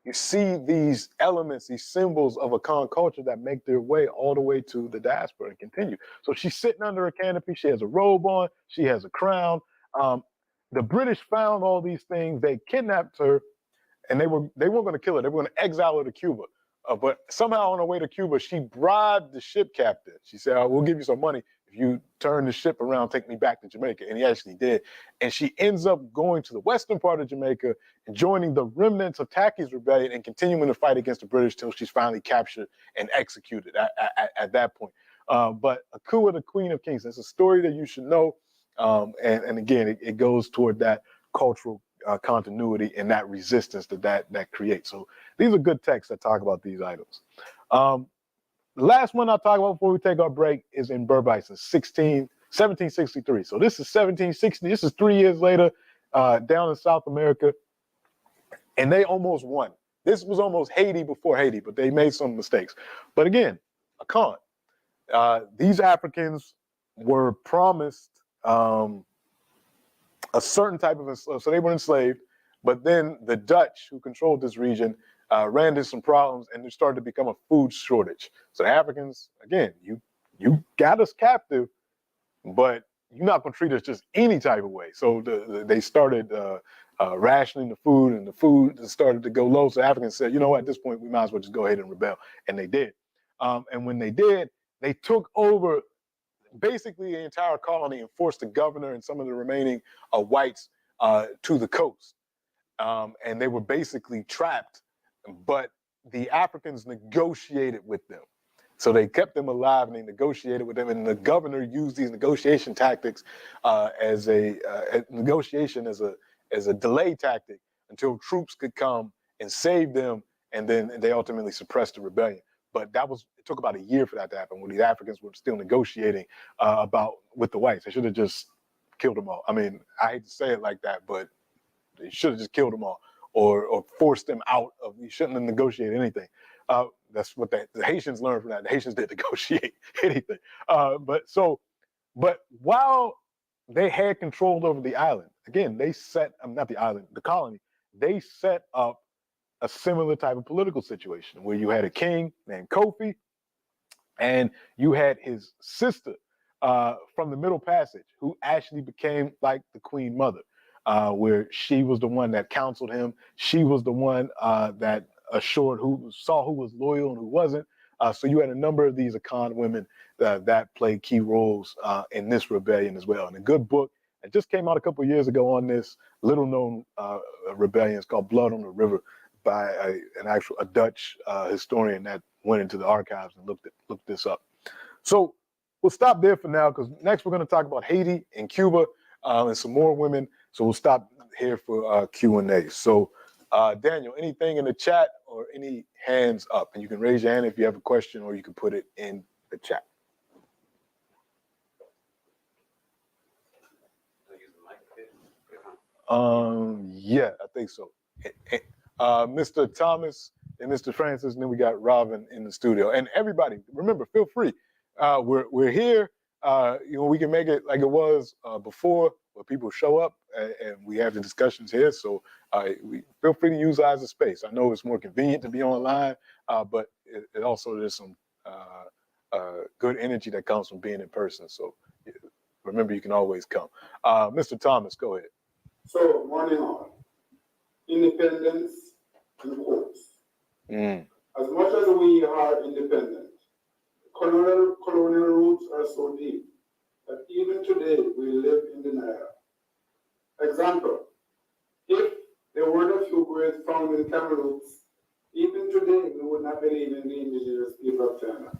you see these elements, these symbols of a Akan culture that make their way all the way to the diaspora and continue. So she's sitting under a canopy. She has a robe on. She has a crown. The British found all these things. They kidnapped her, and they weren't going to kill her. They were going to exile her to Cuba. But somehow on her way to Cuba, she bribed the ship captain. She said, "We'll give you some money if you turn the ship around, take me back to Jamaica." And he actually did. And she ends up going to the western part of Jamaica and joining the remnants of Tacky's rebellion and continuing to fight against the British till she's finally captured and executed at that point. But Akua, the Queen of Kings, that's a story that you should know. And again, it goes toward that cultural continuity and that resistance that creates. So these are good texts that talk about these items. The last one I'll talk about before we take our break is in Berbice in 1763. So this is 1760. This is 3 years later, down in South America, and they almost won. This was almost Haiti before Haiti, but they made some mistakes. But again, a con. These Africans were promised a certain type of, so they were enslaved, but then the Dutch, who controlled this region, ran into some problems, and there started to become a food shortage. So the Africans, again, you got us captive, but you're not going to treat us just any type of way. So they started rationing the food, and the food started to go low. So Africans said, you know what, at this point, we might as well just go ahead and rebel. And they did. And when they did, they took over basically the entire colony and forced the governor and some of the remaining whites to the coast. And they were basically trapped, but the Africans negotiated with them. So they kept them alive and they negotiated with them. And the governor used these negotiation tactics as a delay tactic until troops could come and save them. And then they ultimately suppressed the rebellion. But it took about a year for that to happen, when these Africans were still negotiating with the whites. They should have just killed them all. I mean, I hate to say it like that, but they should have just killed them all, or forced them out of. You shouldn't have negotiated anything. That's what the Haitians learned from that. The Haitians didn't negotiate anything. But while they had control over the island, again, they set not the island, the colony. They set up a similar type of political situation where you had a king named Kofi, and you had his sister from the Middle Passage, who actually became like the Queen Mother, where she was the one that counseled him. She was the one that assured who was loyal and who wasn't. So you had a number of these Akan women that played key roles in this rebellion as well. And a good book that just came out a couple of years ago on this little-known rebellion is called Blood on the River, by a Dutch historian that went into the archives and looked this up. So we'll stop there for now, because next we're going to talk about Haiti and Cuba and some more women. So we'll stop here for Q&A. So Daniel, anything in the chat or any hands up? And you can raise your hand if you have a question, or you can put it in the chat. Yeah, I think so. Mr. Thomas and Mr. Francis, and then we got Robin in the studio. And everybody, remember, feel free. We're here. We can make it like it was before, where people show up and we have the discussions here. So we feel free to utilize the space. I know it's more convenient to be online, but it also there's some good energy that comes from being in person. So remember, you can always come. Mr. Thomas, go ahead. So, morning all. Independence and quotes. As much as we are independent, colonial roots are so deep that even today we live in denial. Example, if there weren't a few graves found in Kamloops, even today we would not believe in the indigenous people of China.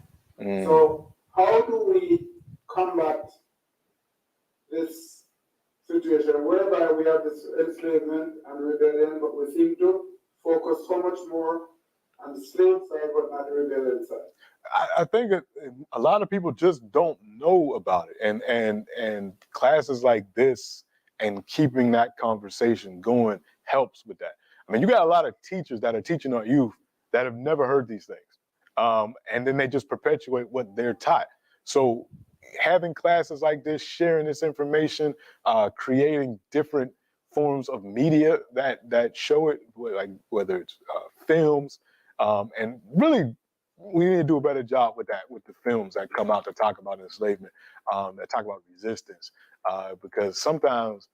So how do we combat this situation whereby we have this enslavement and rebellion, but we seem to focus so much more on the slave side, but not the rebellion side? I think a lot of people just don't know about it, and classes like this and keeping that conversation going helps with that. I mean, you got a lot of teachers that are teaching our youth that have never heard these things, and then they just perpetuate what they're taught. So having classes like this, sharing this information, creating different forms of media that show it, like whether it's films, and really we need to do a better job with that, with the films that come out to talk about enslavement, that talk about resistance, because sometimes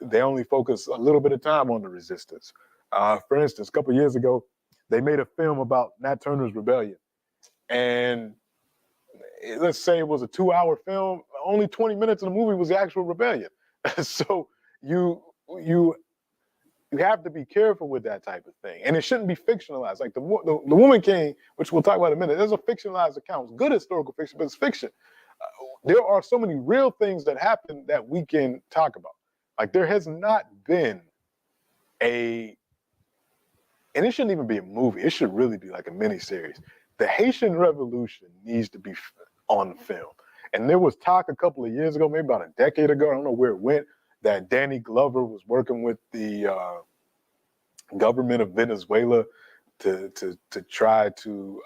they only focus a little bit of time on the resistance. For instance, a couple of years ago, they made a film about Nat Turner's rebellion, and let's say it was a 2-hour film, only 20 minutes of the movie was the actual rebellion. So you have to be careful with that type of thing, and it shouldn't be fictionalized. Like the Woman King, which we'll talk about in a minute, there's a fictionalized account. It's good historical fiction, but it's fiction. There are so many real things that happen that we can talk about. Like there has not been and it shouldn't even be a movie. It should really be like a miniseries. The Haitian Revolution needs to be on film. And there was talk a couple of years ago, maybe about a decade ago, I don't know where it went, that Danny Glover was working with the government of Venezuela to try to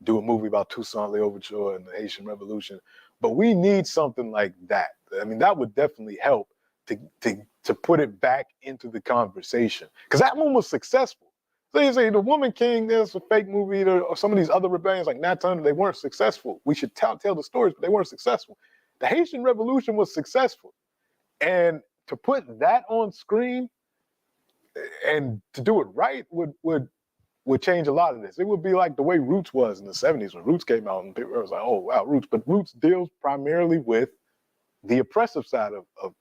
do a movie about Toussaint Louverture and the Haitian Revolution. But we need something like that. I mean, that would definitely help to put it back into the conversation, because that one was successful. So you say the Woman King, there's a fake movie, or some of these other rebellions like Nat Turner, they weren't successful. We should tell the stories, but they weren't successful. The Haitian Revolution was successful, and to put that on screen and to do it right would change a lot of this. It would be like the way Roots was in the 70s when Roots came out, and people was like, oh wow, Roots. But Roots deals primarily with the oppressive side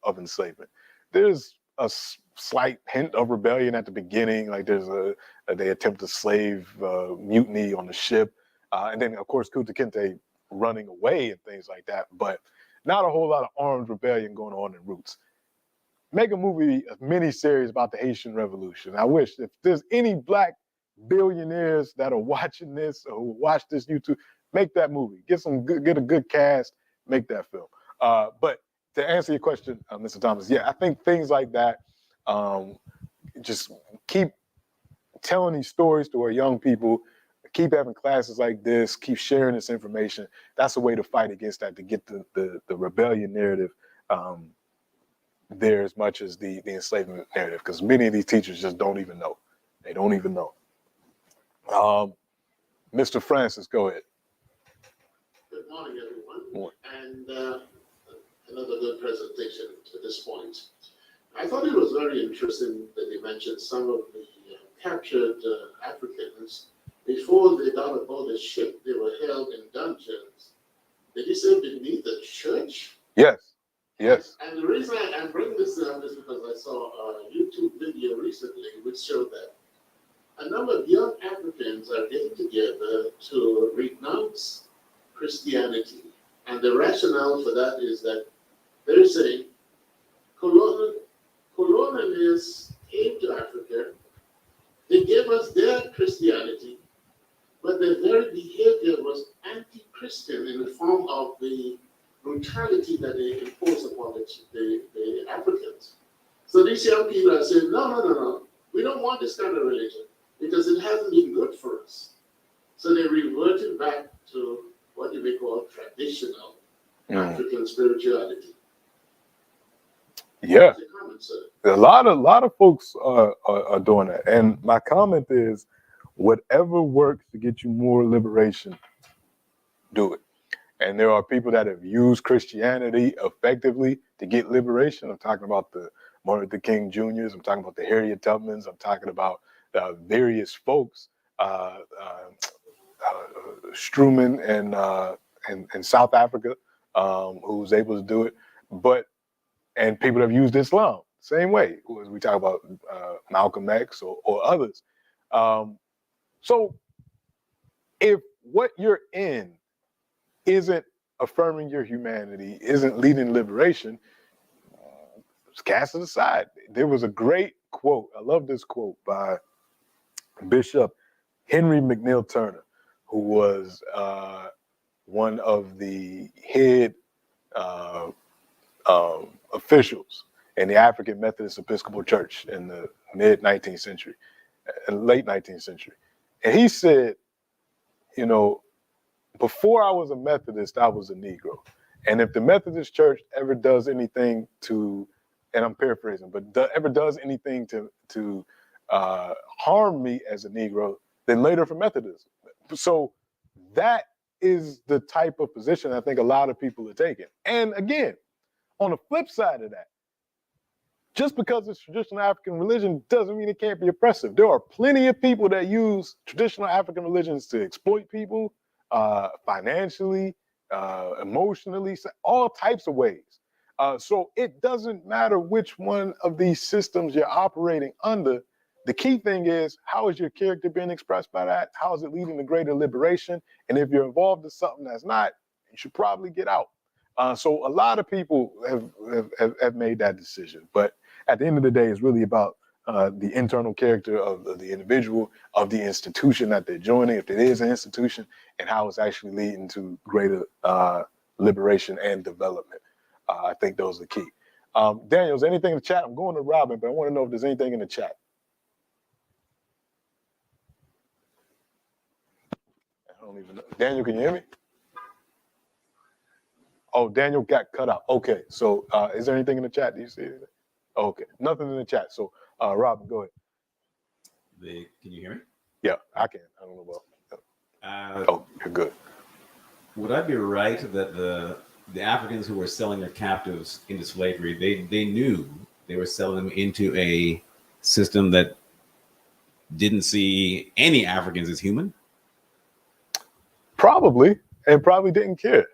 of enslavement. There's a slight hint of rebellion at the beginning, like they attempt a slave mutiny on the ship, and then of course Kunta Kinte running away and things like that, but not a whole lot of armed rebellion going on in Roots. Make a movie, a mini-series about the Haitian Revolution. I wish, if there's any black billionaires that are watching this or who watch this YouTube, make that movie. Get a good cast, make that film. But to answer your question, Mr. Thomas, yeah, I think things like that, just keep telling these stories to our young people, keep having classes like this, keep sharing this information. That's a way to fight against that, to get the rebellion narrative there as much as the enslavement narrative, because many of these teachers just don't even know. They don't even know. Mr. Francis, go ahead. Good morning, everyone. And another good presentation to this point. I thought it was very interesting that they mentioned some of the captured Africans, before they got aboard the ship, they were held in dungeons. Did you say beneath the church? Yes. Yes. And the reason I bring this up is because I saw a YouTube video recently which showed that a number of young Africans are getting together to renounce Christianity. And the rationale for that is that they're saying colonialists came to Africa, they gave us their Christianity, but their very behavior was anti-Christian in the form of the brutality that they imposed upon the Africans. So these young people are saying, no, we don't want this kind of religion because it hasn't been good for us. So they reverted back to what you may call traditional African spirituality. Yeah, a lot of folks are doing that. And my comment is, whatever works to get you more liberation, do it. And there are people that have used Christianity effectively to get liberation. I'm talking about the Martin Luther King Jr.'s. I'm talking about the Harriet Tubmans. I'm talking about various folks, Struman in South Africa, who was able to do it. And people have used Islam same way, as we talk about Malcolm X or others. So if what you're in isn't affirming your humanity, isn't leading liberation, cast it aside. There was a great quote, I love this quote, by Bishop Henry McNeil Turner, who was one of the head officials in the African Methodist Episcopal Church in the late 19th century. And he said, before I was a Methodist, I was a Negro. And if the Methodist Church ever does anything to, and I'm paraphrasing, but ever does anything to harm me as a Negro, then later for Methodism. So that is the type of position I think a lot of people are taking. And again, on the flip side of that, just because it's traditional African religion doesn't mean it can't be oppressive. There are plenty of people that use traditional African religions to exploit people, financially, emotionally, all types of ways. So it doesn't matter which one of these systems you're operating under. The key thing is, how is your character being expressed by that? How is it leading to greater liberation? And if you're involved in something that's not, you should probably get out. So a lot of people have made that decision. But at the end of the day, it's really about the internal character of the individual, of the institution that they're joining, if it is an institution, and how it's actually leading to greater liberation and development. I think those are the key. Daniel, is anything in the chat? I'm going to Robin, but I want to know if there's anything in the chat. don't even know. Daniel, can you hear me? Oh, Daniel got cut out. Okay, so is there anything in the chat? Do you see anything? Okay, nothing in the chat. So, Robin, go ahead. Can you hear me? Yeah, I can. I don't know about. Oh, you're good. Would I be right that the Africans who were selling their captives into slavery, they knew they were selling them into a system that didn't see any Africans as human? Probably, and probably didn't care.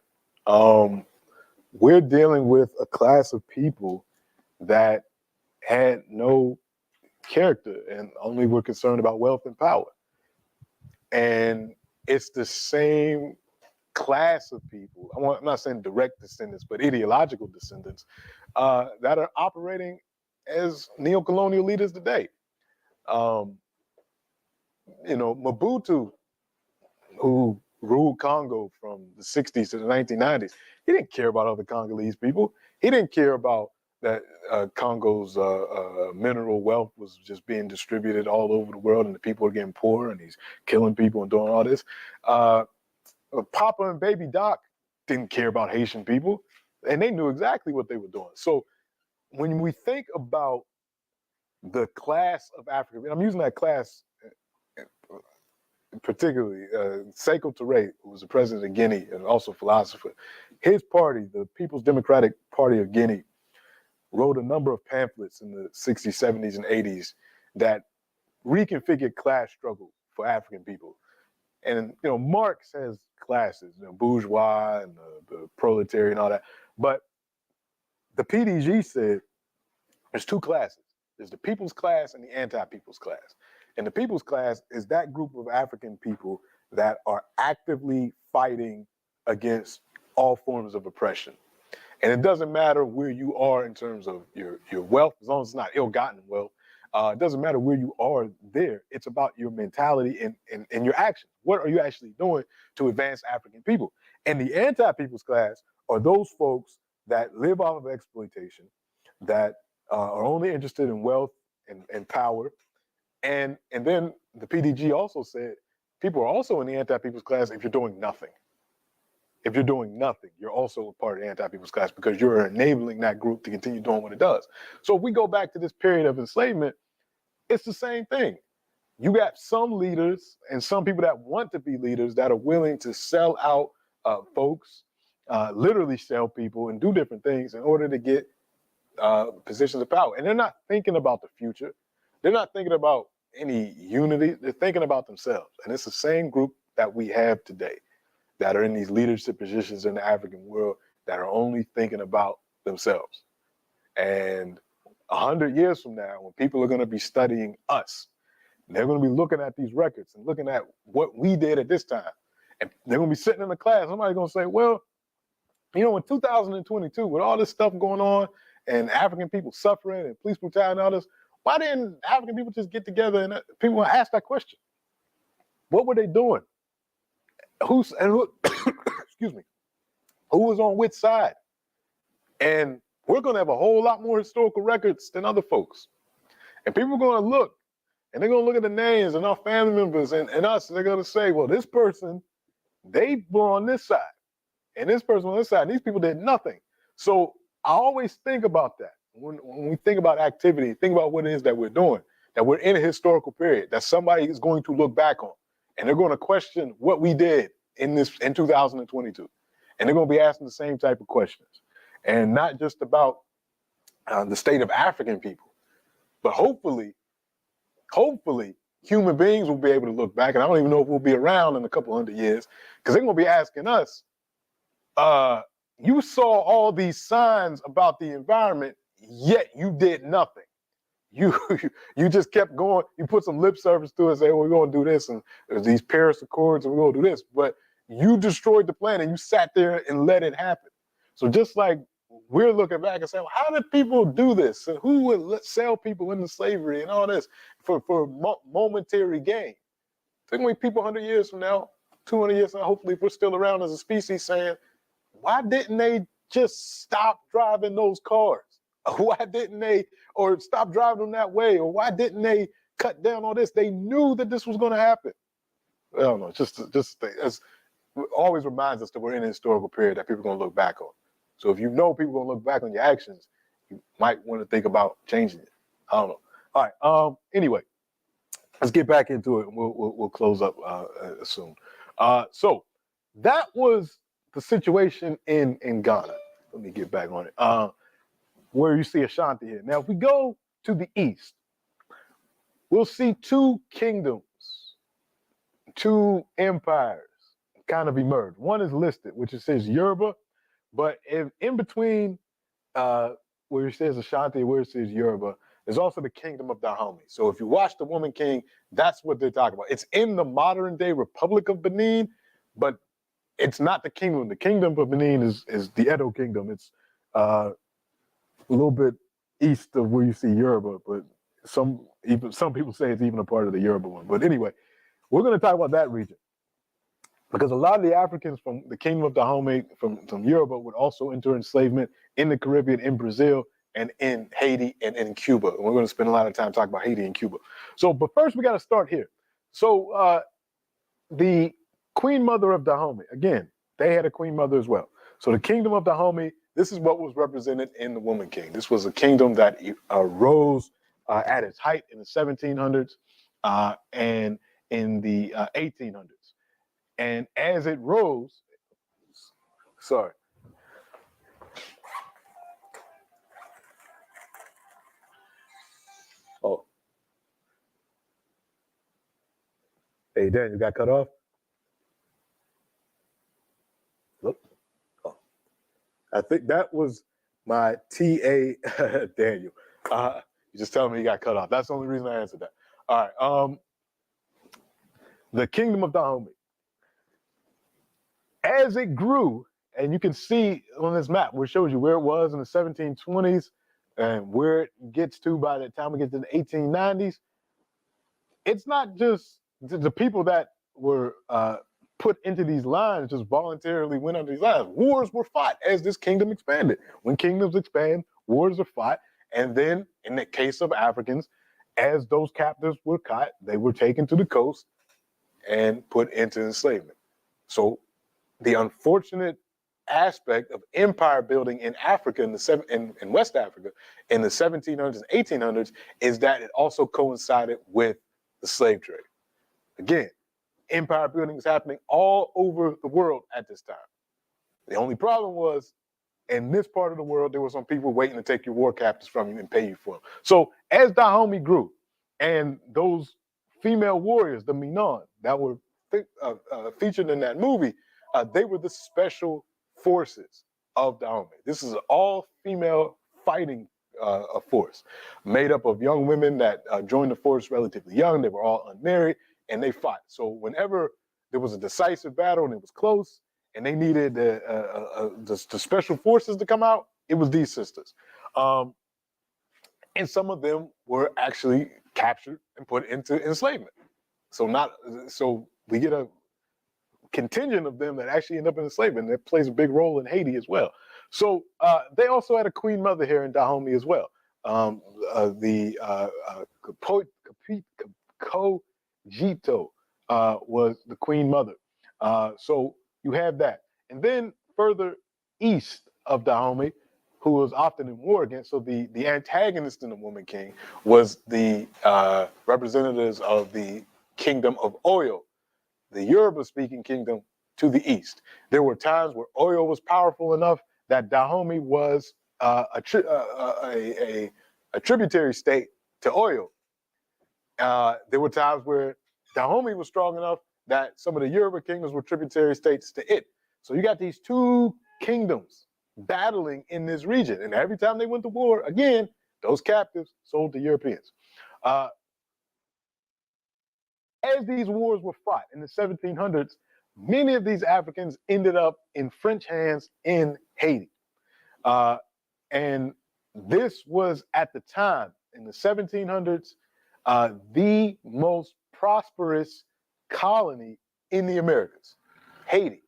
We're dealing with a class of people that had no character and only were concerned about wealth and power. And it's the same class of people, I'm not saying direct descendants, but ideological descendants that are operating as neo-colonial leaders today. Mobutu, who ruled Congo from the 60s to the 1990s, he didn't care about other Congolese people. He didn't care about that Congo's mineral wealth was just being distributed all over the world and the people are getting poor and he's killing people and doing all this. Papa and Baby Doc didn't care about Haitian people, and they knew exactly what they were doing. So when we think about the class of Africa, I'm using that class particularly, Sekou Touré, who was the president of Guinea and also a philosopher, his party, the People's Democratic Party of Guinea, wrote a number of pamphlets in the 60s, 70s, and 80s that reconfigured class struggle for African people. And, Marx has classes, bourgeois and the proletariat and all that. But the PDG said there's two classes. There's the people's class and the anti-people's class. And the people's class is that group of African people that are actively fighting against all forms of oppression. And it doesn't matter where you are in terms of your wealth, as long as it's not ill-gotten wealth. It doesn't matter where you are there. It's about your mentality and your actions. What are you actually doing to advance African people? And the anti-people's class are those folks that live off of exploitation, that are only interested in wealth and power. And then the PDG also said people are also in the anti-people's class if you're doing nothing. If you're doing nothing, you're also a part of the anti-people's class because you're enabling that group to continue doing what it does. So if we go back to this period of enslavement, it's the same thing. You got some leaders and some people that want to be leaders that are willing to sell out folks, literally sell people and do different things in order to get positions of power. And they're not thinking about the future. They're not thinking about any unity. They're thinking about themselves. And it's the same group that we have today that are in these leadership positions in the African world that are only thinking about themselves. And 100 years from now, when people are going to be studying us, they're going to be looking at these records and looking at what we did at this time. And they're going to be sitting in the class. Somebody's going to say, well, in 2022, with all this stuff going on and African people suffering and police brutality and all this, why didn't African people just get together and people will ask that question? What were they doing? Excuse me, who was on which side? And we're going to have a whole lot more historical records than other folks. And people are going to look, and they're going to look at the names and our family members and us, and they're going to say, well, this person, they were on this side, and this person on this side, and these people did nothing. So I always think about that. When we think about activity, think about what it is that we're doing, that we're in a historical period, that somebody is going to look back on, and they're going to question what we did in 2022. And they're going to be asking the same type of questions. And not just about the state of African people, but hopefully, human beings will be able to look back, and I don't even know if we'll be around in a couple 100 years, because they're going to be asking us, you saw all these signs about the environment, yet you did nothing. You just kept going. You put some lip service to it and say, well, we're going to do this, and there's these Paris Accords, and we're going to do this. But you destroyed the planet. You sat there and let it happen. So just like we're looking back and saying, well, how did people do this? And who would sell people into slavery and all this for momentary gain? Think we people 100 years from now, 200 years from now, hopefully if we're still around as a species saying, why didn't they just stop driving those cars? Why didn't they, or stop driving them that way? Or why didn't they cut down on this? They knew that this was going to happen. I don't know. Just it always reminds us that we're in a historical period that people are going to look back on. So if you know people are going to look back on your actions, you might want to think about changing it. I don't know. All right. Anyway, let's get back into it. We'll close up soon. So that was the situation in Ghana. Let me get back on it. Where you see Ashanti here. Now, if we go to the east, we'll see two kingdoms, two empires kind of emerge. One is listed, which it says Yoruba, but if in between where it says Ashanti, where it says Yoruba, there's also the kingdom of Dahomey. So if you watch The Woman King, that's what they're talking about. It's in the modern day Republic of Benin, but it's not the kingdom. The kingdom of Benin is the Edo kingdom. It's a little bit east of where you see Yoruba, but some people say it's even a part of the Yoruba one. But anyway, we're going to talk about that region because a lot of the Africans from the kingdom of Dahomey, from Yoruba, would also enter enslavement in the Caribbean, in Brazil, and in Haiti and in Cuba. And we're going to spend a lot of time talking about Haiti and Cuba. So, but first we got to start here. So the Queen Mother of Dahomey, again, they had a Queen Mother as well. So the kingdom of Dahomey, this is what was represented in the Woman King. This was a kingdom that rose at its height in the 1700s and in the 1800s. And as it rose, sorry. Oh. Hey, Dan, you got cut off? Look. Oh. I think that was my TA, Daniel. You just tell me you got cut off. That's the only reason I answered that. All right. The kingdom of Dahomey. As it grew, and you can see on this map where it shows you where it was in the 1720s and where it gets to by the time we get to the 1890s, it's not just the people that were put into these lines just voluntarily went under these lines. Wars were fought as this kingdom expanded. When kingdoms expand, wars are fought. And then in the case of Africans, as those captives were caught, they were taken to the coast and put into enslavement. So the unfortunate aspect of empire building in Africa in West Africa in the 1700s and 1800s is that it also coincided with the slave trade. Again, empire building is happening all over the world at this time. The only problem was in this part of the world, there were some people waiting to take your war captives from you and pay you for them. So as Dahomey grew and those female warriors, the Minon, that were featured in that movie, they were the special forces of Dahomey. This is an all-female fighting force made up of young women that joined the force relatively young. They were all unmarried, and they fought. So whenever there was a decisive battle and it was close, and they needed the special forces to come out, it was these sisters. And some of them were actually captured and put into enslavement. So we get a contingent of them that actually end up in enslavement. That plays a big role in Haiti as well. So they also had a queen mother here in Dahomey as well. The Kojito was the queen mother. So you have that. And then further east of Dahomey, who was often in war against, so the antagonist in the Woman King was the representatives of the kingdom of Oyo, the Yoruba-speaking kingdom to the east. There were times where Oyo was powerful enough that Dahomey was a tributary state to Oyo. There were times where Dahomey was strong enough that some of the Yoruba kingdoms were tributary states to it. So you got these two kingdoms battling in this region. And every time they went to war, again, those captives sold to Europeans. As these wars were fought in the 1700s, many of these Africans ended up in French hands in Haiti. And this was at the time, in the 1700s, the most prosperous colony in the Americas, Haiti.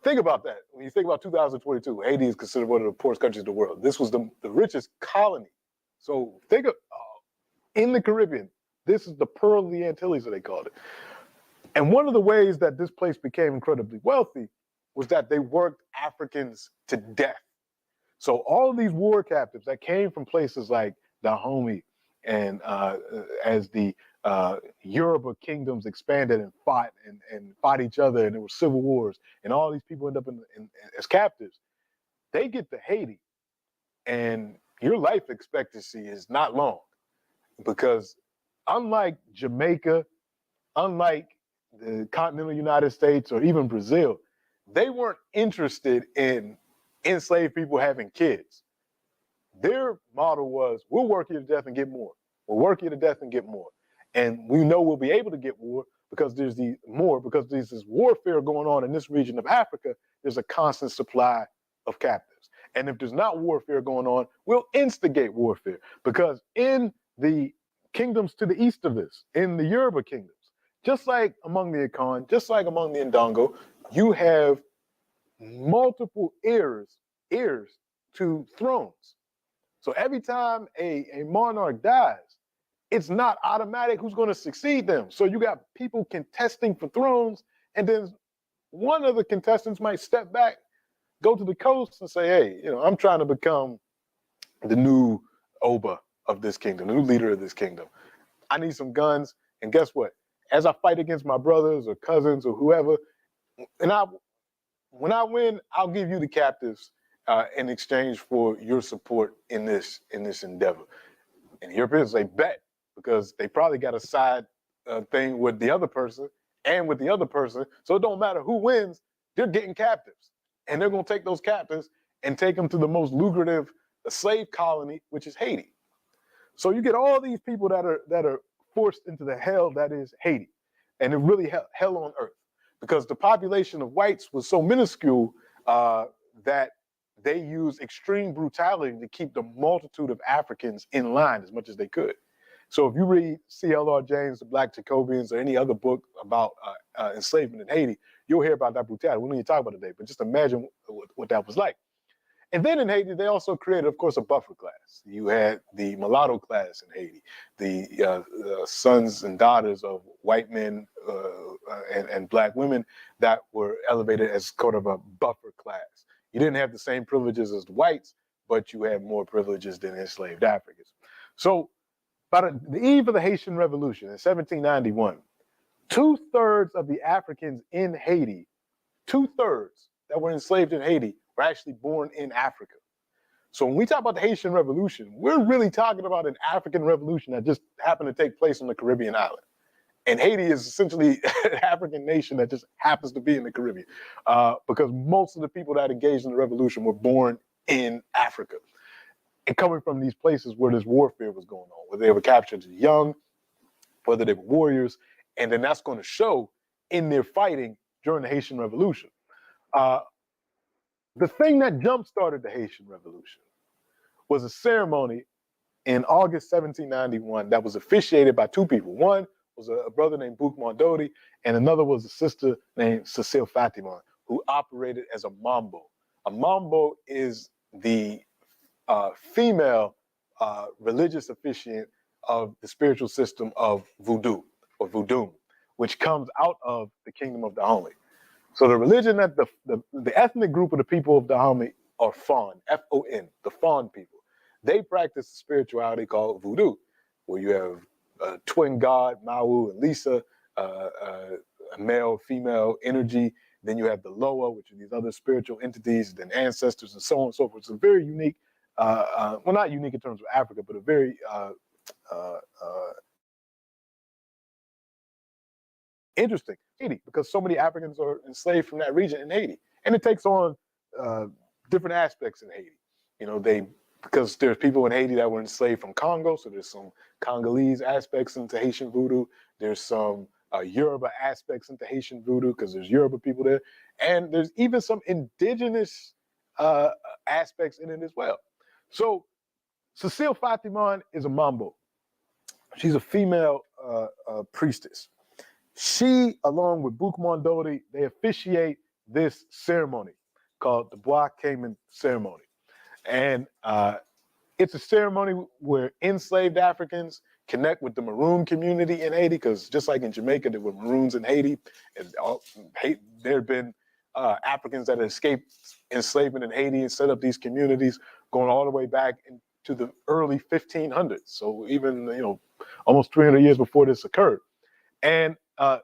Think about that. When you think about 2022, Haiti is considered one of the poorest countries in the world. This was the richest colony. So think of in the Caribbean, This is the Pearl of the Antilles, that they called it. And one of the ways that this place became incredibly wealthy was that they worked Africans to death. So all of these war captives that came from places like Dahomey and as the Yoruba kingdoms expanded and fought each other, and there were civil wars, and all these people end up as captives, they get to Haiti, and your life expectancy is not long, because unlike Jamaica, unlike the continental United States or even Brazil, they weren't interested in enslaved people having kids. Their model was, we'll work you to death and get more. We'll work you to death and get more. And we know we'll be able to get more because there's this warfare going on in this region of Africa. There's a constant supply of captives. And if there's not warfare going on, we'll instigate warfare, because in the kingdoms to the east of this, in the Yoruba kingdoms, just like among the Akan, just like among the Ndongo, you have multiple heirs to thrones. So every time a monarch dies, it's not automatic who's going to succeed them. So you got people contesting for thrones, and then one of the contestants might step back, go to the coast and say, hey, I'm trying to become the new Oba of this kingdom, the new leader of this kingdom. I need some guns. And guess what? As I fight against my brothers or cousins or whoever, and when I win, I'll give you the captives in exchange for your support in this endeavor. And the Europeans say, bet, because they probably got a side thing with the other person and with the other person. So it don't matter who wins, they're getting captives. And they're going to take those captives and take them to the most lucrative slave colony, which is Haiti. So you get all these people that are forced into the hell that is Haiti. And it really hell on earth, because the population of whites was so minuscule that they used extreme brutality to keep the multitude of Africans in line as much as they could. So if you read C.L.R. James, The Black Jacobians, or any other book about enslavement in Haiti, you'll hear about that brutality. We don't need to talk about it today, but just imagine what that was like. And then in Haiti, they also created, of course, a buffer class. You had the mulatto class in Haiti, the sons and daughters of white men and black women that were elevated as sort of a buffer class. You didn't have the same privileges as the whites, but you had more privileges than enslaved Africans. So by the eve of the Haitian Revolution in 1791, 2/3 of the Africans in Haiti, 2/3 that were enslaved in Haiti, were actually born in Africa. So when we talk about the Haitian Revolution, we're really talking about an African revolution that just happened to take place on the Caribbean island. And Haiti is essentially an African nation that just happens to be in the Caribbean, because most of the people that engaged in the revolution were born in Africa and coming from these places where this warfare was going on, where they were captured as young, whether they were warriors, and then that's going to show in their fighting during the Haitian Revolution. The thing that jump-started the Haitian Revolution was a ceremony in August 1791 that was officiated by two people. One was a brother named Bouk Mondodi, and another was a sister named Cecile Fatima, who operated as a mambo. A mambo is the female religious officiant of the spiritual system of voodoo, or voodoo, which comes out of the kingdom of Dahomey. So the religion that the ethnic group of the people of Dahomey are Fon, F-O-N, the Fon people. They practice a spirituality called voodoo, where you have a twin god, Mawu and Lisa, a male, female energy. Then you have the Loa, which are these other spiritual entities, then ancestors, and so on and so forth. It's a very unique, well, not unique in terms of Africa, but a very interesting Haiti, because so many Africans are enslaved from that region in Haiti, and it takes on different aspects in Haiti. Because there's people in Haiti that were enslaved from Congo, so there's some Congolese aspects into Haitian voodoo. There's some Yoruba aspects into Haitian voodoo, because there's Yoruba people there, and there's even some indigenous aspects in it as well. So Cecile Fatiman is a mambo. She's a female priestess. She, along with Bouk Mondodi, they officiate this ceremony called the Bois Cayman ceremony. And it's a ceremony where enslaved Africans connect with the Maroon community in Haiti, because just like in Jamaica, there were Maroons in Haiti, and there have been Africans that escaped enslavement in Haiti and set up these communities going all the way back into the early 1500s. So even, almost 300 years before this occurred. And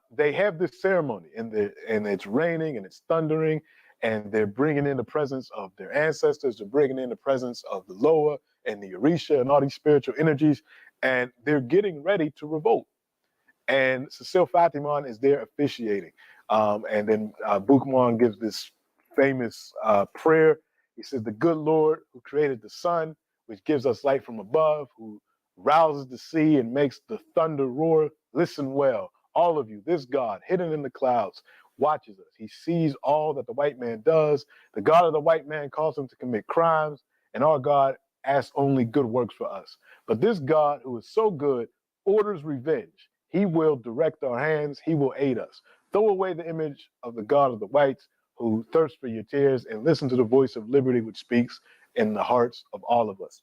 they have this ceremony, and it's raining and it's thundering, and they're bringing in the presence of their ancestors. They're bringing in the presence of the Loa and the Orisha and all these spiritual energies, and they're getting ready to revolt. And Cecile Fatiman is there officiating. And then Boukman gives this famous prayer. He says, "The good Lord who created the sun, which gives us light from above, who rouses the sea and makes the thunder roar, listen well, all of you, this God, hidden in the clouds, watches us. He sees all that the white man does. The God of the white man calls him to commit crimes, and our God asks only good works for us. But this God, who is so good, orders revenge. He will direct our hands. He will aid us. Throw away the image of the God of the whites, who thirsts for your tears, and listen to the voice of liberty, which speaks in the hearts of all of us."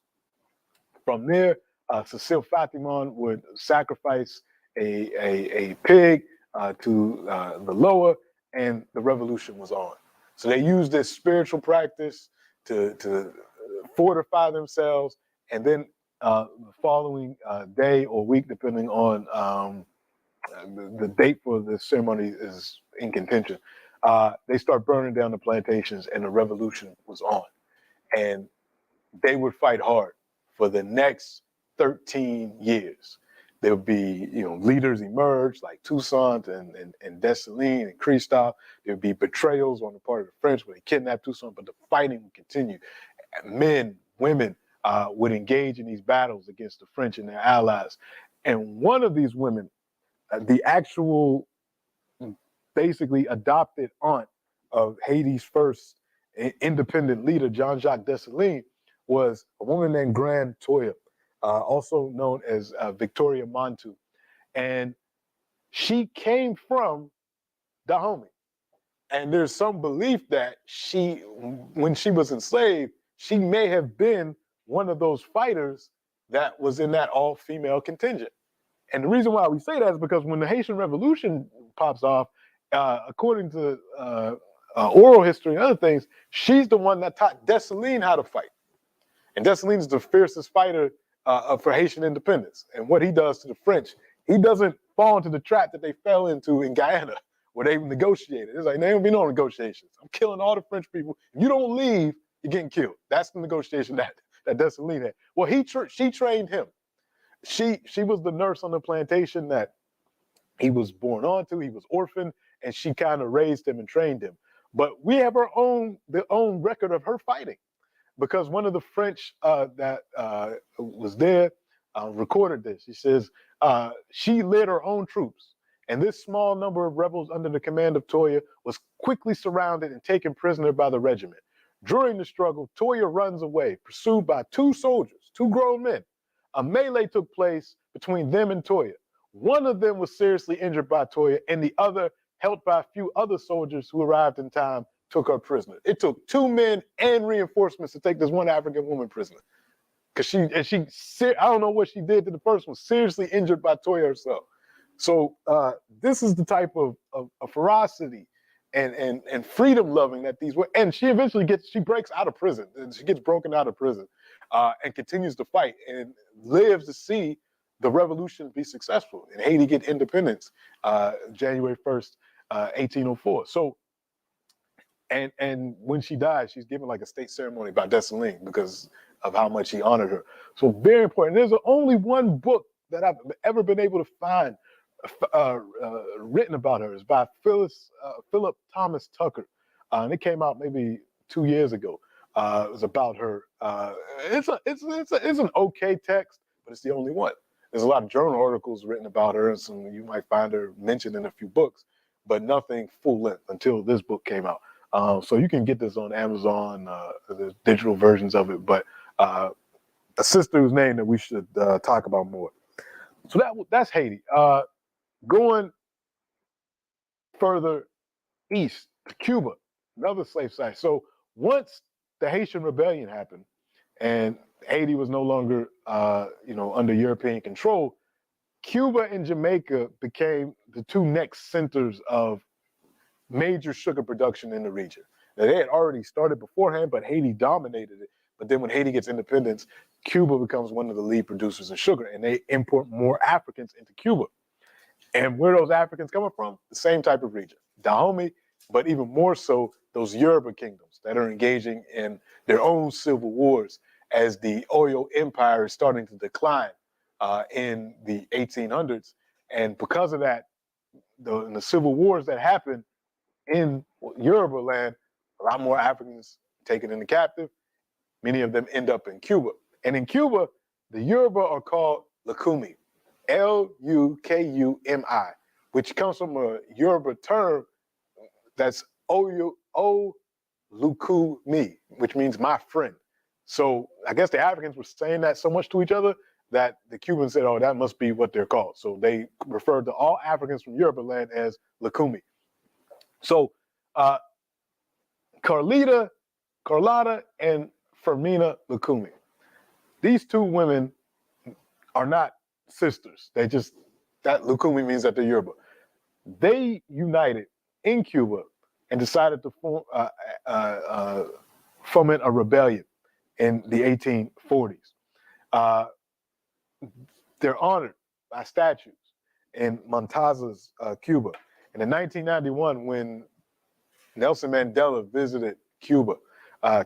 From there, Cecile Fatiman would sacrifice a pig to the Loa, and the revolution was on. So they used this spiritual practice to fortify themselves, and then the following day or week, depending on the date for the ceremony is in contention, they start burning down the plantations, and the revolution was on. And they would fight hard for the next 13 years. There would be, leaders emerge like Toussaint and Dessalines and Christophe. There would be betrayals on the part of the French where they kidnapped Toussaint, but the fighting would continue. Men, women would engage in these battles against the French and their allies. And one of these women, the actual, basically adopted aunt of Haiti's first independent leader, Jean-Jacques Dessalines, was a woman named Grande Toya, also known as Victoria Montu. And she came from Dahomey. And there's some belief that when she was enslaved, she may have been one of those fighters that was in that all-female contingent. And the reason why we say that is because when the Haitian Revolution pops off, according to oral history and other things, she's the one that taught Dessalines how to fight. And Dessalines is the fiercest fighter for Haitian independence. And what he does to the French, he doesn't fall into the trap that they fell into in Guyana, where they negotiated. It's like, there ain't be no negotiations. I'm killing all the French people. If you don't leave, you're getting killed. That's the negotiation that Dessalines had. Well, she trained him. She was the nurse on the plantation that he was born onto. He was orphaned, and she kind of raised him and trained him. But we have the own record of her fighting, because one of the French that was there recorded this. He says she led her own troops, and this small number of rebels under the command of Toya was quickly surrounded and taken prisoner by the regiment. During the struggle, Toya runs away, pursued by two soldiers, two grown men. A melee took place between them and Toya. One of them was seriously injured by Toya, and the other, helped by a few other soldiers who arrived in time, took her prisoner. It took two men and reinforcements to take this one African woman prisoner. Because I don't know what she did to the first one, seriously injured by Toya herself. So this is the type of ferocity and freedom loving that these were. And she eventually breaks out of prison. And she gets broken out of prison and continues to fight and lives to see the revolution be successful and Haiti get independence January 1st, 1804. So, and when she dies, she's given like a state ceremony by Dessalines because of how much he honored her. So very important. There's only one book that I've ever been able to find written about her. It's by Philip Thomas Tucker, and it came out maybe 2 years ago. It was about her. It's an okay text, but it's the only one. There's a lot of journal articles written about her, and some you might find her mentioned in a few books, but nothing full length until this book came out. So you can get this on Amazon. There's digital versions of it, but a sister whose name that we should talk about more. So that's Haiti. Going further east to Cuba, another slave site. So once the Haitian Rebellion happened and Haiti was no longer, under European control, Cuba and Jamaica became the two next centers of major sugar production in the region. Now, they had already started beforehand, but Haiti dominated it. But then when Haiti gets independence, Cuba becomes one of the lead producers of sugar, and they import more Africans into Cuba. And where are those Africans coming from? The same type of region, Dahomey, but even more so, those Yoruba kingdoms that are engaging in their own civil wars as the Oyo Empire is starting to decline in the 1800s. And because of that, the civil wars that happen in Yoruba land, a lot more Africans taken into captive. Many of them end up in Cuba. And in Cuba, the Yoruba are called Lukumi, Lukumi, which comes from a Yoruba term that's O Lukumi, which means my friend. So I guess the Africans were saying that so much to each other that the Cubans said, oh, that must be what they're called. So they referred to all Africans from Yoruba land as Lukumi. So Carlota, and Fermina Lukumi. These two women are not sisters. They just, that Lukumi means that they're Yoruba. They united in Cuba and decided to foment a rebellion in the 1840s. They're honored by statues in Montaza's Cuba. And in 1991, when Nelson Mandela visited Cuba,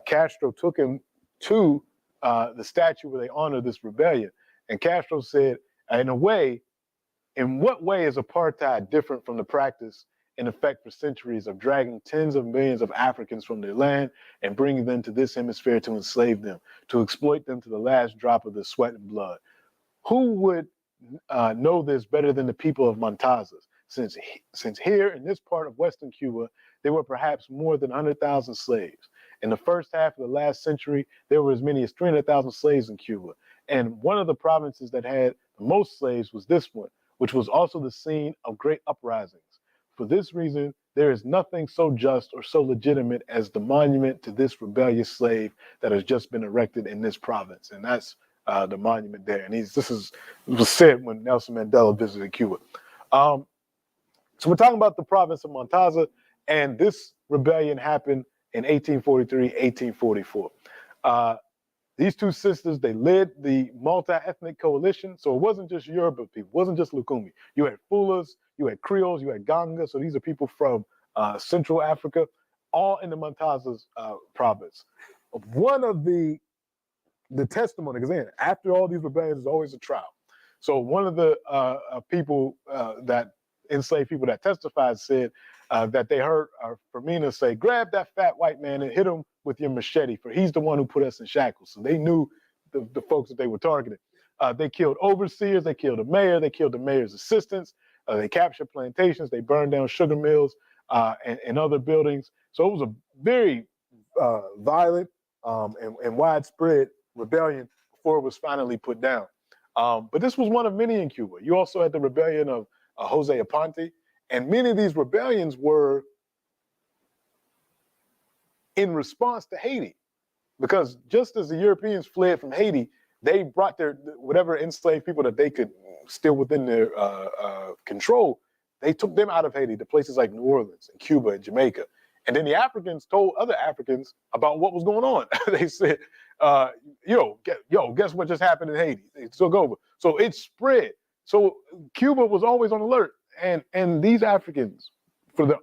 Castro took him to the statue where they honored this rebellion. And Castro said, in what way is apartheid different from the practice in effect for centuries of dragging tens of millions of Africans from their land and bringing them to this hemisphere to enslave them, to exploit them to the last drop of their sweat and blood? Who would know this better than the people of Montazas? Since here in this part of Western Cuba, there were perhaps more than 100,000 slaves. In the first half of the last century, there were as many as 300,000 slaves in Cuba. And one of the provinces that had the most slaves was this one, which was also the scene of great uprisings. For this reason, there is nothing so just or so legitimate as the monument to this rebellious slave that has just been erected in this province. And that's the monument there. And this was said when Nelson Mandela visited Cuba. So we're talking about the province of Montaza, and this rebellion happened in 1843, 1844. These two sisters, they led the multi-ethnic coalition. So it wasn't just Yoruba people, it wasn't just Lukumi. You had Fulas, you had Creoles, you had Ganga. So these are people from Central Africa, all in the Montaza's province. One of the testimony, because again, after all these rebellions, there's always a trial. So one of the people that enslaved people that testified said that they heard Fermina say, grab that fat white man and hit him with your machete, for he's the one who put us in shackles. So they knew the folks that they were targeting. They killed overseers, they killed the mayor, they killed the mayor's assistants, they captured plantations, they burned down sugar mills and other buildings. So it was a very violent and widespread rebellion before it was finally put down. But this was one of many in Cuba. You also had the rebellion of Jose Aponte, and many of these rebellions were in response to Haiti, because just as the Europeans fled from Haiti, they brought their whatever enslaved people that they could still within their control. They took them out of Haiti to places like New Orleans and Cuba and Jamaica. And then the Africans told other Africans about what was going on. They said, guess what just happened in Haiti? They took over. So it spread. So Cuba was always on alert. And these Africans,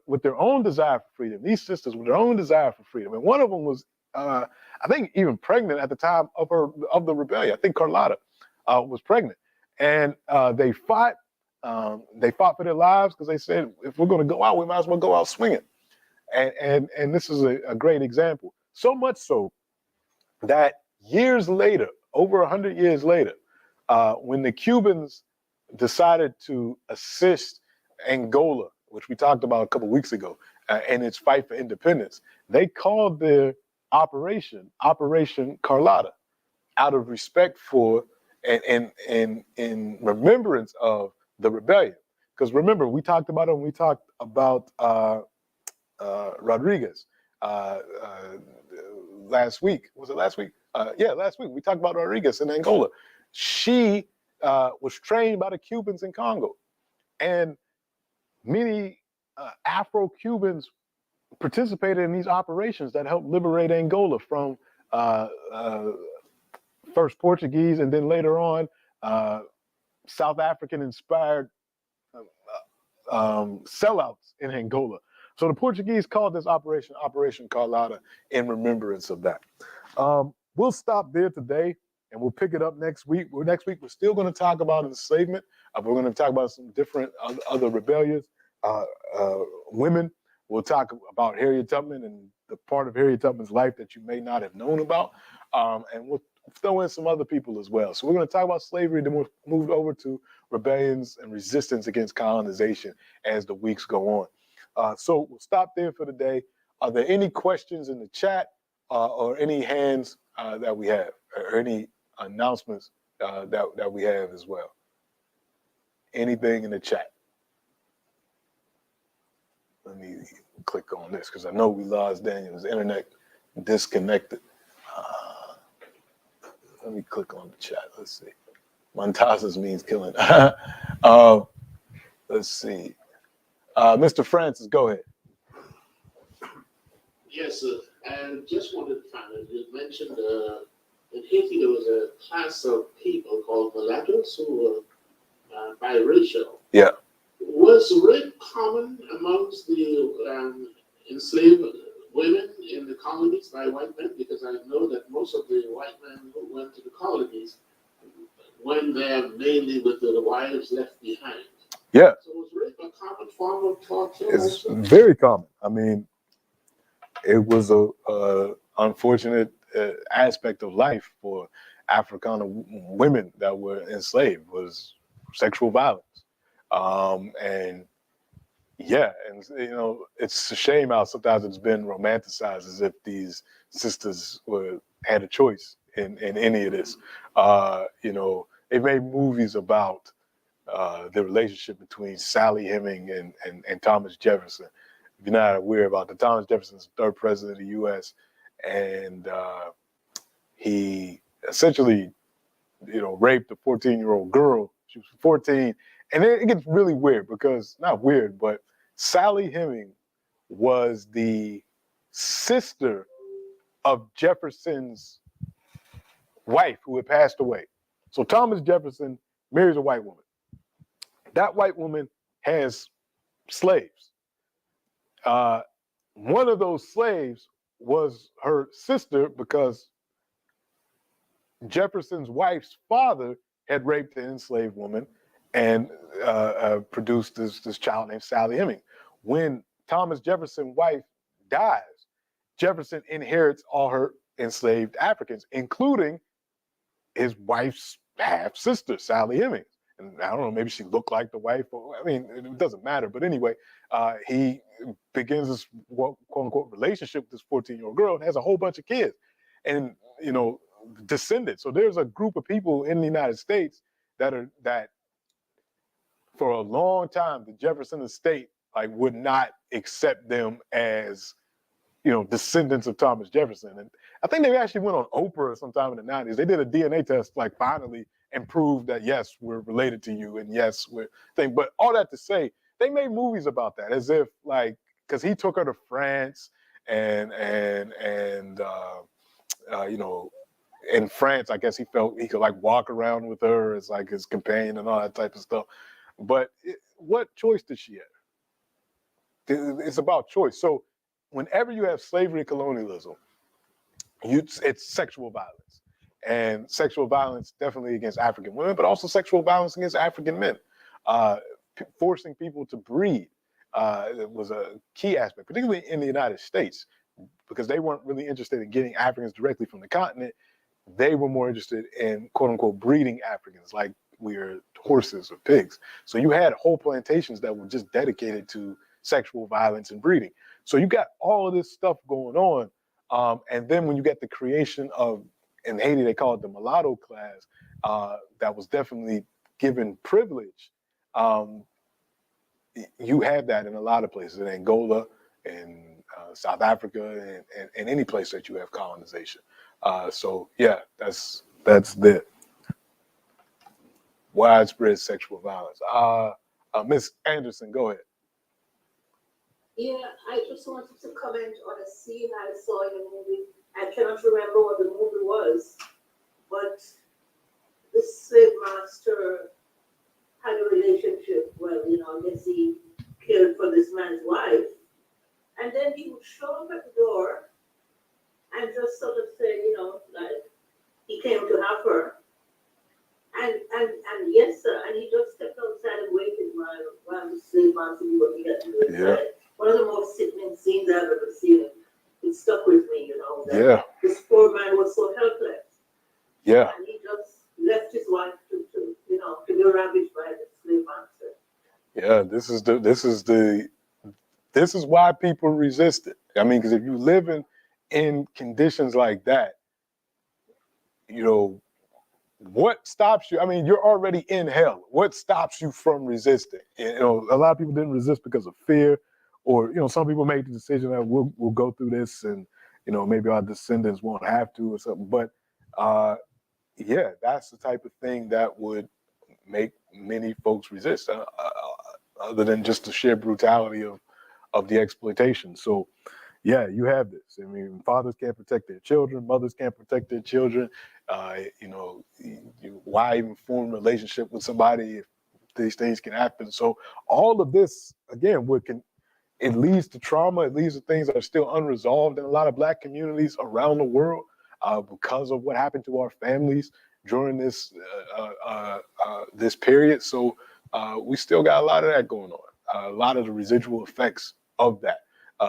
with their own desire for freedom, these sisters with their own desire for freedom. And one of them was, I think, even pregnant at the time of the rebellion. I think Carlota was pregnant. And they fought for their lives, because they said, if we're going to go out, we might as well go out swinging. And this is a great example. So much so that years later, over 100 years later, when the Cubans decided to assist Angola, which we talked about a couple of weeks ago, in its fight for independence, they called their Operation Carlota, out of respect for and in remembrance of the rebellion. Because remember, we talked about it when we talked about Rodriguez last week. Was it last week? Yeah, last week. We talked about Rodriguez in Angola. She was trained by the Cubans in Congo. And many Afro-Cubans participated in these operations that helped liberate Angola from first Portuguese and then later on South African-inspired sellouts in Angola. So the Portuguese called this operation Operation Carlotta in remembrance of that. We'll stop there today and we'll pick it up next week. Next week, we're still going to talk about enslavement. We're going to talk about some different other rebellious women. We'll talk about Harriet Tubman and the part of Harriet Tubman's life that you may not have known about. And we'll throw in some other people as well. So we're going to talk about slavery, then we'll move over to rebellions and resistance against colonization as the weeks go on. So we'll stop there for today. Are there any questions in the chat or any hands that we have, or any announcements that we have as well? Anything in the chat? Let me click on this because I know we lost Daniel's internet disconnected. Let me click on the chat. Let's see. Montazas means killing. Let's see. Mr. Francis, go ahead. Yes, sir. I just wanted to find out, you mentioned in Haiti there was a class of people called mulattoes who were biracial. Yeah. Was rape common amongst the enslaved women in the colonies by white men? Because I know that most of the white men who went to the colonies went there mainly with the wives left behind. Yeah. So was rape a common form of torture? It's also? very common. I mean, it was a unfortunate aspect of life for Africana women that were enslaved, was sexual violence. And yeah, and you know, it's a shame how sometimes it's been romanticized as if these sisters had a choice in any of this. You know, they made movies about the relationship between Sally Heming and Thomas Jefferson. If you're not aware about the Thomas Jefferson's third president of the U.S., and he essentially, you know, raped a 14-year-old girl. She was 14, and it gets really weird because, not weird, but Sally Heming was the sister of Jefferson's wife who had passed away. So Thomas Jefferson marries a white woman. That white woman has slaves. One of those slaves was her sister because Jefferson's wife's father had raped an enslaved woman and produced this child named Sally Heming. When Thomas Jefferson's wife dies, Jefferson inherits all her enslaved Africans, including his wife's half sister, Sally Heming. And I don't know, maybe she looked like the wife. Or, I mean, it doesn't matter. But anyway, he begins this quote unquote relationship with this 14-year-old girl and has a whole bunch of kids, and you know, descendants. So there's a group of people in the United States that for a long time the Jefferson estate would not accept them as, you know, descendants of Thomas Jefferson. And I think they actually went on Oprah sometime in the 90s. They did a DNA test finally and proved that yes, we're related to you, and yes, we're thing. But all that to say, they made movies about that as if because he took her to France and you know, in France, I guess he felt he could walk around with her as his companion and all that type of stuff. But what choice did she have? It's about choice. So whenever you have slavery and colonialism, it's sexual violence. And sexual violence definitely against African women, but also sexual violence against African men. Forcing people to breed was a key aspect, particularly in the United States, because they weren't really interested in getting Africans directly from the continent. They were more interested in quote unquote breeding Africans like we're horses or pigs. So you had whole plantations that were just dedicated to sexual violence and breeding. So you got all of this stuff going on. And then when you get the creation of, in Haiti, they call it the mulatto class, that was definitely given privilege. You have that in a lot of places, in Angola, in South Africa, and any place that you have colonization. So yeah, that's it. widespread sexual violence. Miss Anderson, go ahead. Yeah, I just wanted to comment on a scene I saw in a movie. I cannot remember what the movie was, but the slave master had a relationship. Well, I guess he cared for this man's wife. And then he would show up at the door and just sort of say, like he came to have her. And yes, sir. And he just stepped outside and waited while the slave master knew what he had to do inside. One of the most sickening scenes I've ever seen. It stuck with me, that this poor man was so helpless. Yeah. And he just left his wife to be ravaged by the slave master. Yeah, this is why people resist it. I mean, because if you live in conditions like that, what stops you? I mean, you're already in hell. What stops you from resisting? A lot of people didn't resist because of fear, or some people made the decision that we'll go through this, and maybe our descendants won't have to or something. But yeah, that's the type of thing that would make many folks resist, other than just the sheer brutality of the exploitation. So yeah, you have this. I mean, fathers can't protect their children, mothers can't protect their children. Why even form a relationship with somebody if these things can happen? So all of this, again, it leads to trauma. It leads to things that are still unresolved in a lot of Black communities around the world because of what happened to our families during this this period. So we still got a lot of that going on. A lot of the residual effects of that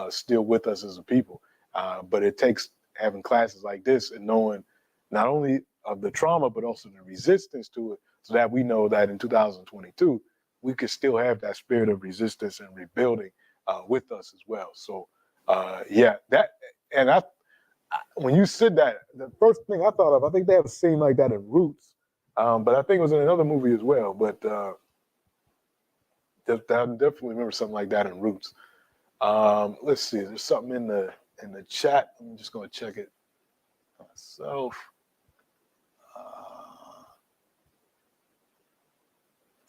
still with us as a people. But it takes having classes like this and knowing not only of the trauma, but also the resistance to it, so that we know that in 2022, we could still have that spirit of resistance and rebuilding with us as well. So yeah, and when you said that, the first thing I thought of, I think they have a scene like that in Roots, but I think it was in another movie as well. But I definitely remember something like that in Roots. Let's see. There's something in the chat. I'm just going to check it myself.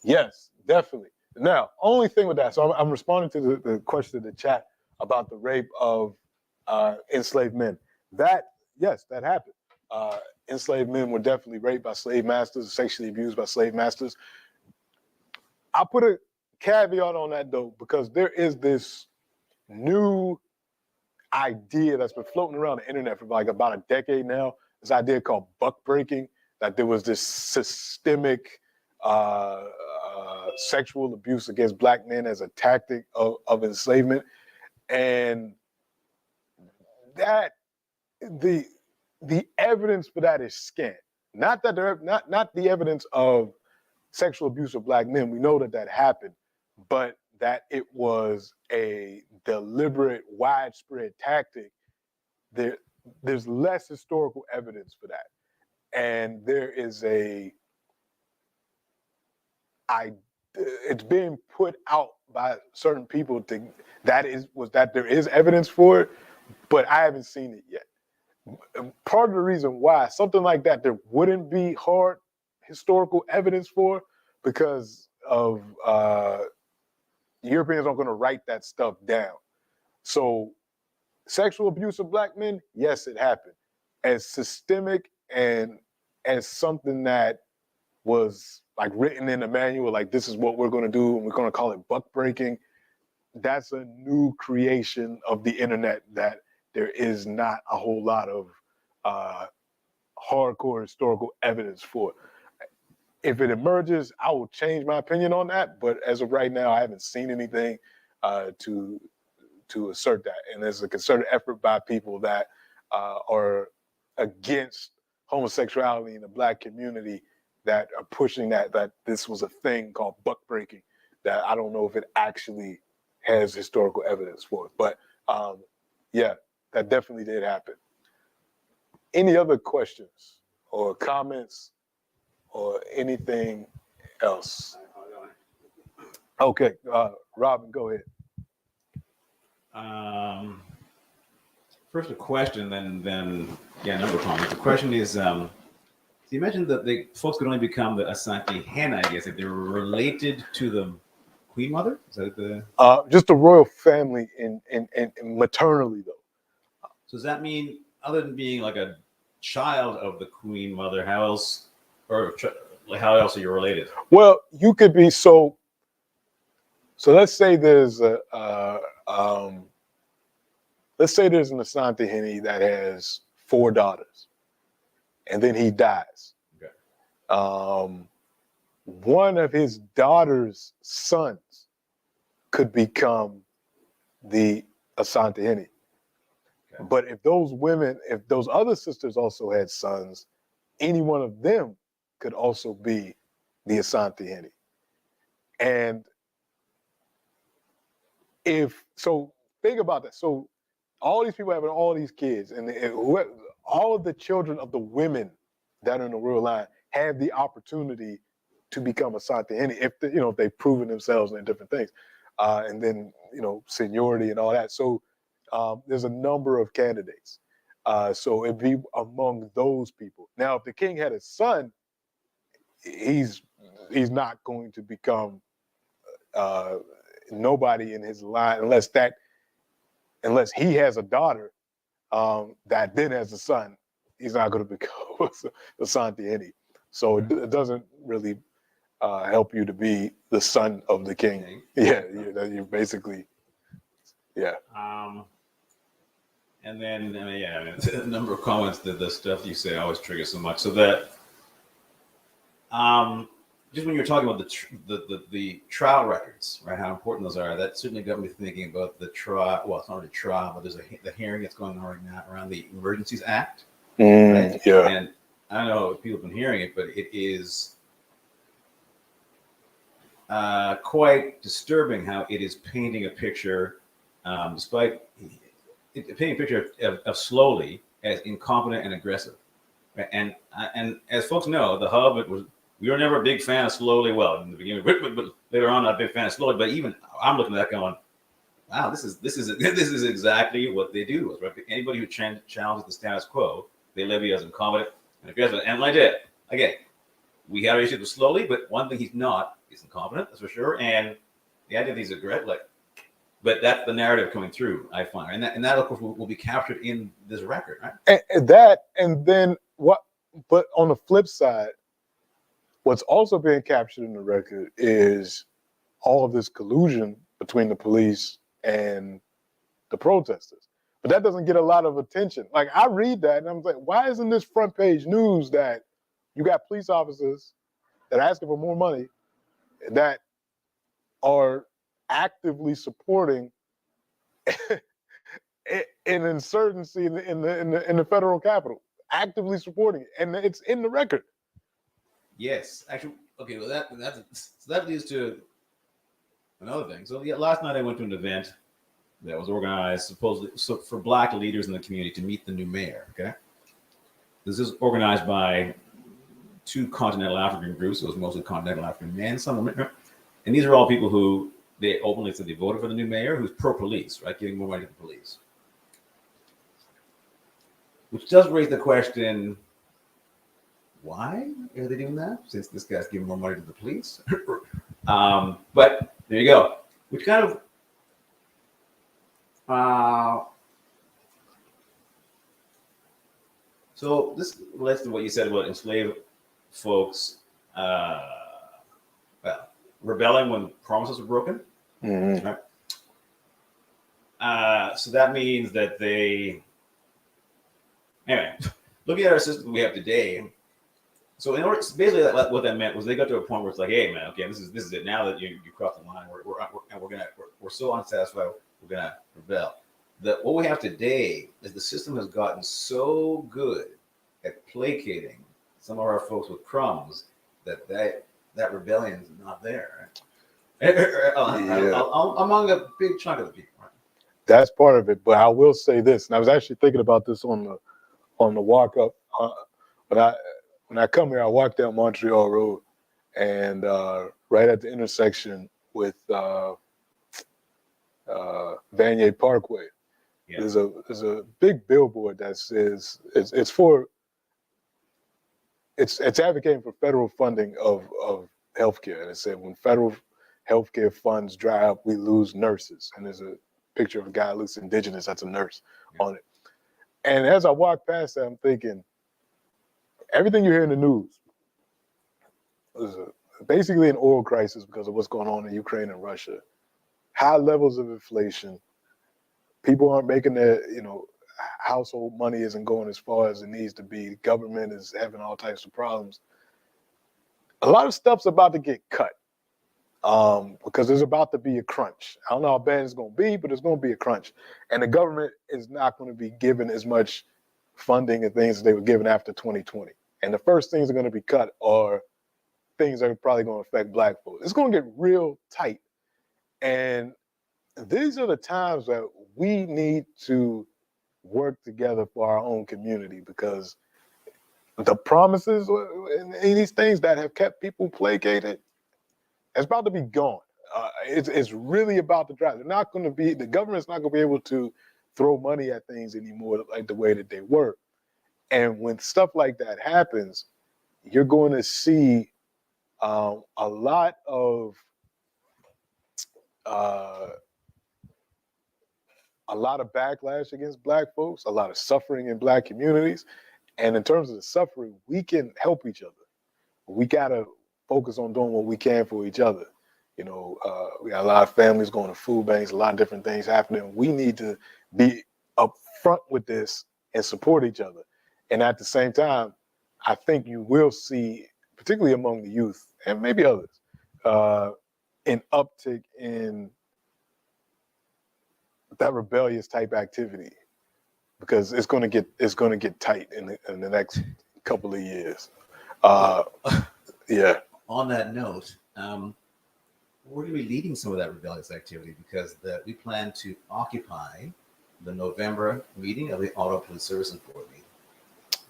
Yes, definitely. Now, only thing with that. So I'm responding to the question in the chat about the rape of enslaved men. Yes, that happened. Enslaved men were definitely raped by slave masters, sexually abused by slave masters. I'll put a caveat on that though, because there is this new idea that's been floating around the internet for like about a decade now. This idea called buck breaking, that there was this systemic sexual abuse against Black men as a tactic of enslavement, and that the evidence for that is scant. Not that not the evidence of sexual abuse of Black men. We know that happened, but that it was a deliberate, widespread tactic. There's less historical evidence for that, and there is it's being put out by certain people that there is evidence for it, but I haven't seen it yet. Part of the reason why something like that there wouldn't be hard historical evidence for, because of Europeans aren't going to write that stuff down. So sexual abuse of Black men, yes, it happened. As systemic and as something that was like written in a manual, like this is what we're going to do, and we're going to call it buck breaking. That's a new creation of the internet that there is not a whole lot of hardcore historical evidence for. If it emerges, I will change my opinion on that. But as of right now, I haven't seen anything to assert that. And there's a concerted effort by people that are against homosexuality in the Black community that are pushing that this was a thing called buck breaking, that I don't know if it actually has historical evidence for it. But yeah, that definitely did happen. Any other questions or comments or anything else? Okay, Robin, go ahead. First a question, then yeah, a number of comments. The question is, you mentioned that the folks could only become the Asante Hen, I guess, if they were related to the Queen Mother. Is that the? Just the royal family in maternally though. So does that mean, other than being like a child of the Queen Mother, how else, or like how else are you related? Well, you could be so. So let's say there's let's say there's an Asante Hene that has 4 daughters, and then he dies. Okay. One of his daughter's sons could become the Asante Hene. Okay. But if those other sisters also had sons, any one of them could also be the Asante Hene. And think about that. So all these people having all these kids, and all of the children of the women that are in the royal line have the opportunity to become Asante Hene if they've proven themselves in different things, and then seniority and all that. So there's a number of candidates. So it'd be among those people. Now, if the king had a son, he's not going to become nobody in his line unless he has a daughter that then has a son. He's not going to become Asante Hene. So it doesn't really help you to be the son of the king. Okay. Yeah, you're basically, yeah. And then, it's a number of comments that the stuff you say always triggers so much. So that, just when you're talking about the trial records, right? How important those are. That certainly got me thinking about the trial. Well, it's not really a trial, but there's the hearing that's going on right now around the Emergencies Act. Right? Yeah. And I don't know if people have been hearing it, but it is quite disturbing how it is painting a picture, painting a picture of Slowly as incompetent and aggressive. Right? And as folks know, the hub we were never a big fan of Slowly. Well, in the beginning, but later on, not a big fan of Slowly. But even I'm looking at that going, wow, this is exactly what they do. Right? Anybody who challenges the status quo, they label you as incompetent and aggressive. And like that, again, we had our issues with Slowly, but one thing he's not is incompetent, that's for sure. And the idea that he's aggressive, but that's the narrative coming through, I find, and that of course will be captured in this record, right? And then what? But on the flip side, what's also being captured in the record is all of this collusion between the police and the protesters. But that doesn't get a lot of attention. Like, I read that and I'm like, why isn't this front page news that you got police officers that are asking for more money that are actively supporting an insurgency in the federal capital, actively supporting it, and it's in the record. Yes, actually, okay. Well, that leads to another thing. So last night I went to an event that was organized supposedly for Black leaders in the community to meet the new mayor. Okay, this is organized by 2 continental African groups. It was mostly continental African men, some women, and these are all people who they openly said they voted for the new mayor, who's pro-police, right, giving more money to the police. Which does raise the question, why are they doing that? Since this guy's giving more money to the police. But there you go. Which kind of, so this relates to what you said about enslaved folks, rebelling when promises were broken. Mm-hmm. Right? So that means that anyway, looking at our system we have today. So basically what that meant was they got to a point where it's like, hey man, okay, this is it. Now that you crossed the line, we're so unsatisfied, we're gonna rebel. What we have today is the system has gotten so good at placating some of our folks with crumbs that rebellion is not there. Among a big chunk of the people. Right? That's part of it. But I will say this, and I was actually thinking about this on the walk up. When I come here, I walk down Montreal Road, and right at the intersection with Vanier Parkway, there's a big billboard that says it's for it's advocating for federal funding of healthcare. And it said when federal healthcare funds dry up, we lose nurses. And there's a picture of a guy who looks indigenous, that's a nurse on it. And as I walk past that, I'm thinking, everything you hear in the news is basically an oil crisis because of what's going on in Ukraine and Russia. High levels of inflation. People aren't making their, household money isn't going as far as it needs to be. Government is having all types of problems. A lot of stuff's about to get cut because there's about to be a crunch. I don't know how bad it's going to be, but it's going to be a crunch. And the government is not going to be given as much funding and things as they were given after 2020. And the first things that are going to be cut are things that are probably going to affect Black folks. It's going to get real tight. And these are the times that we need to work together for our own community, because the promises and these things that have kept people placated, it's about to be gone. It's really about to drop. The government's not going to be able to throw money at things anymore like the way that they were. And when stuff like that happens, you're going to see a lot of backlash against Black folks, a lot of suffering in Black communities. And in terms of the suffering, we can help each other. We got to focus on doing what we can for each other. We got a lot of families going to food banks, a lot of different things happening. We need to be upfront with this and support each other. And at the same time, I think you will see, particularly among the youth and maybe others, an uptick in that rebellious type activity, because it's going to get tight in the next couple of years. Yeah. On that note, we're going to be leading some of that rebellious activity because we plan to occupy the November meeting of the Auto Police Services Board meeting.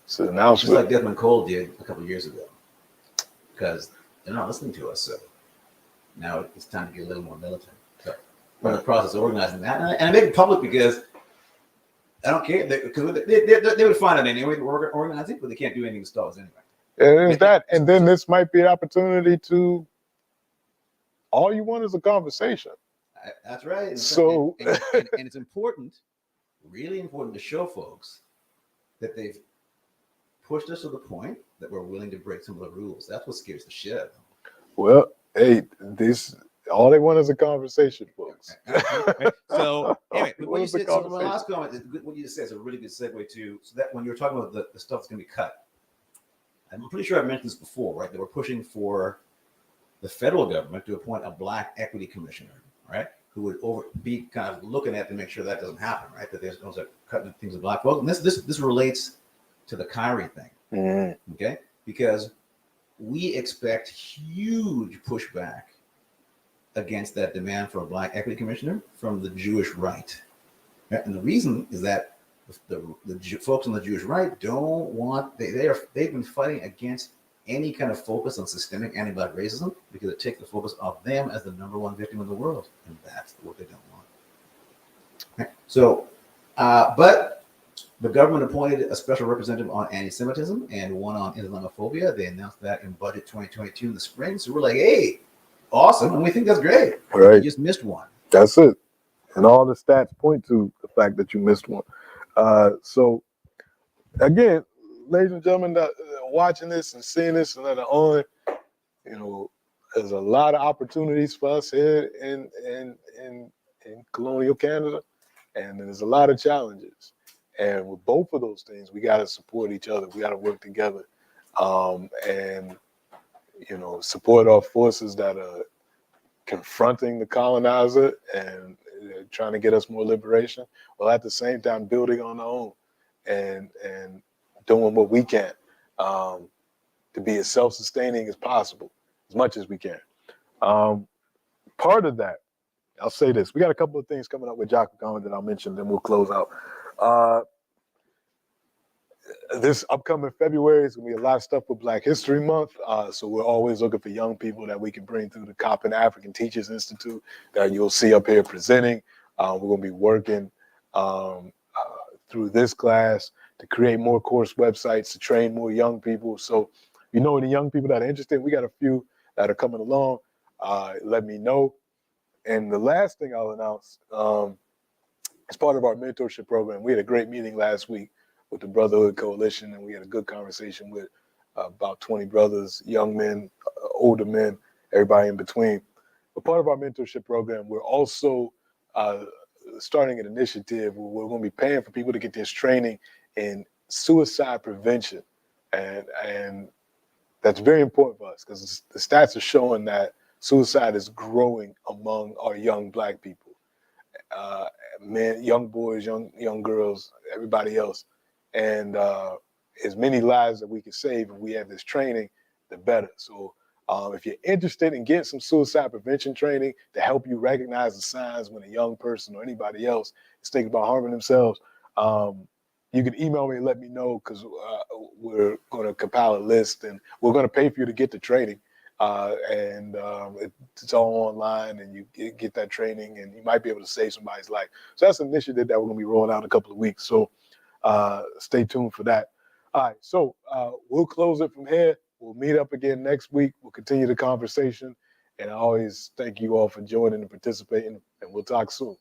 So now, just like Desmond Cole did a couple of years ago, because they're not listening to us. So now it's time to get a little more militant. So we're in the process of organizing that, and I make it public because I don't care, because they would find it anyway. We're organizing, but they can't do anything to stop us anyway. And there's that, and then this might be an opportunity to. All you want is a conversation. That's right. So, and it's important, really important, to show folks that they've pushed us to the point that we're willing to break some of the rules. That's what scares the shit out of them. Well, hey, all they want is a conversation, folks. So anyway, what you said, so my last comment, what you just said is a really good segue to, so that when you're talking about the stuff that's going to be cut, I'm pretty sure I've mentioned this before, right? That we're pushing for the federal government to appoint a Black equity commissioner, right? Who would be kind of looking at to make sure that doesn't happen, right? That there's those are cutting things with Black folks. And this relates to the Kyrie thing, okay? Because we expect huge pushback against that demand for a Black equity commissioner from the Jewish right. Right? And the reason is that the folks on the Jewish right don't want, they've been fighting against any kind of focus on systemic anti-Black racism because it takes the focus off them as the number one victim in the world. And that's what they don't want. Okay. So, but the government appointed a special representative on anti-Semitism and one on Islamophobia. They announced that in budget 2022 in the spring. So we're like, hey, awesome. And we think that's great. Right. You just missed one. That's it. And all the stats point to the fact that you missed one. So again, ladies and gentlemen, that watching this and seeing this and that are on, there's a lot of opportunities for us here in colonial Canada, and there's a lot of challenges. And with both of those things, we got to support each other. We got to work together, and support our forces that are confronting the colonizer and trying to get us more liberation, while at the same time building on our own and doing what we can to be as self-sustaining as possible, as much as we can. Part of that, I'll say this: we got a couple of things coming up with Jacques that I'll mention, then we'll close out. This upcoming February is going to be a lot of stuff for Black History Month. So we're always looking for young people that we can bring through the Coppin African Teachers Institute that you'll see up here presenting. We're going to be working through this class to create more course websites, to train more young people. So you know any young people that are interested, we got a few that are coming along. Let me know. And the last thing I'll announce, as part of our mentorship program, we had a great meeting last week with the Brotherhood Coalition, and we had a good conversation with about 20 brothers, young men, older men, everybody in between. But part of our mentorship program, we're also starting an initiative where we're going to be paying for people to get this training in suicide prevention. And that's very important for us because the stats are showing that suicide is growing among our young Black people. Men, young boys, young girls, everybody else. And as many lives that we can save if we have this training, the better. So if you're interested in getting some suicide prevention training to help you recognize the signs when a young person or anybody else is thinking about harming themselves, you can email me and let me know, because we're going to compile a list and we're going to pay for you to get the training. It's all online, and you get that training, and you might be able to save somebody's life. So that's an initiative that we're going to be rolling out in a couple of weeks. So stay tuned for that. All right, so we'll close it from here. We'll meet up again next week. We'll continue the conversation. And I always thank you all for joining and participating, and we'll talk soon.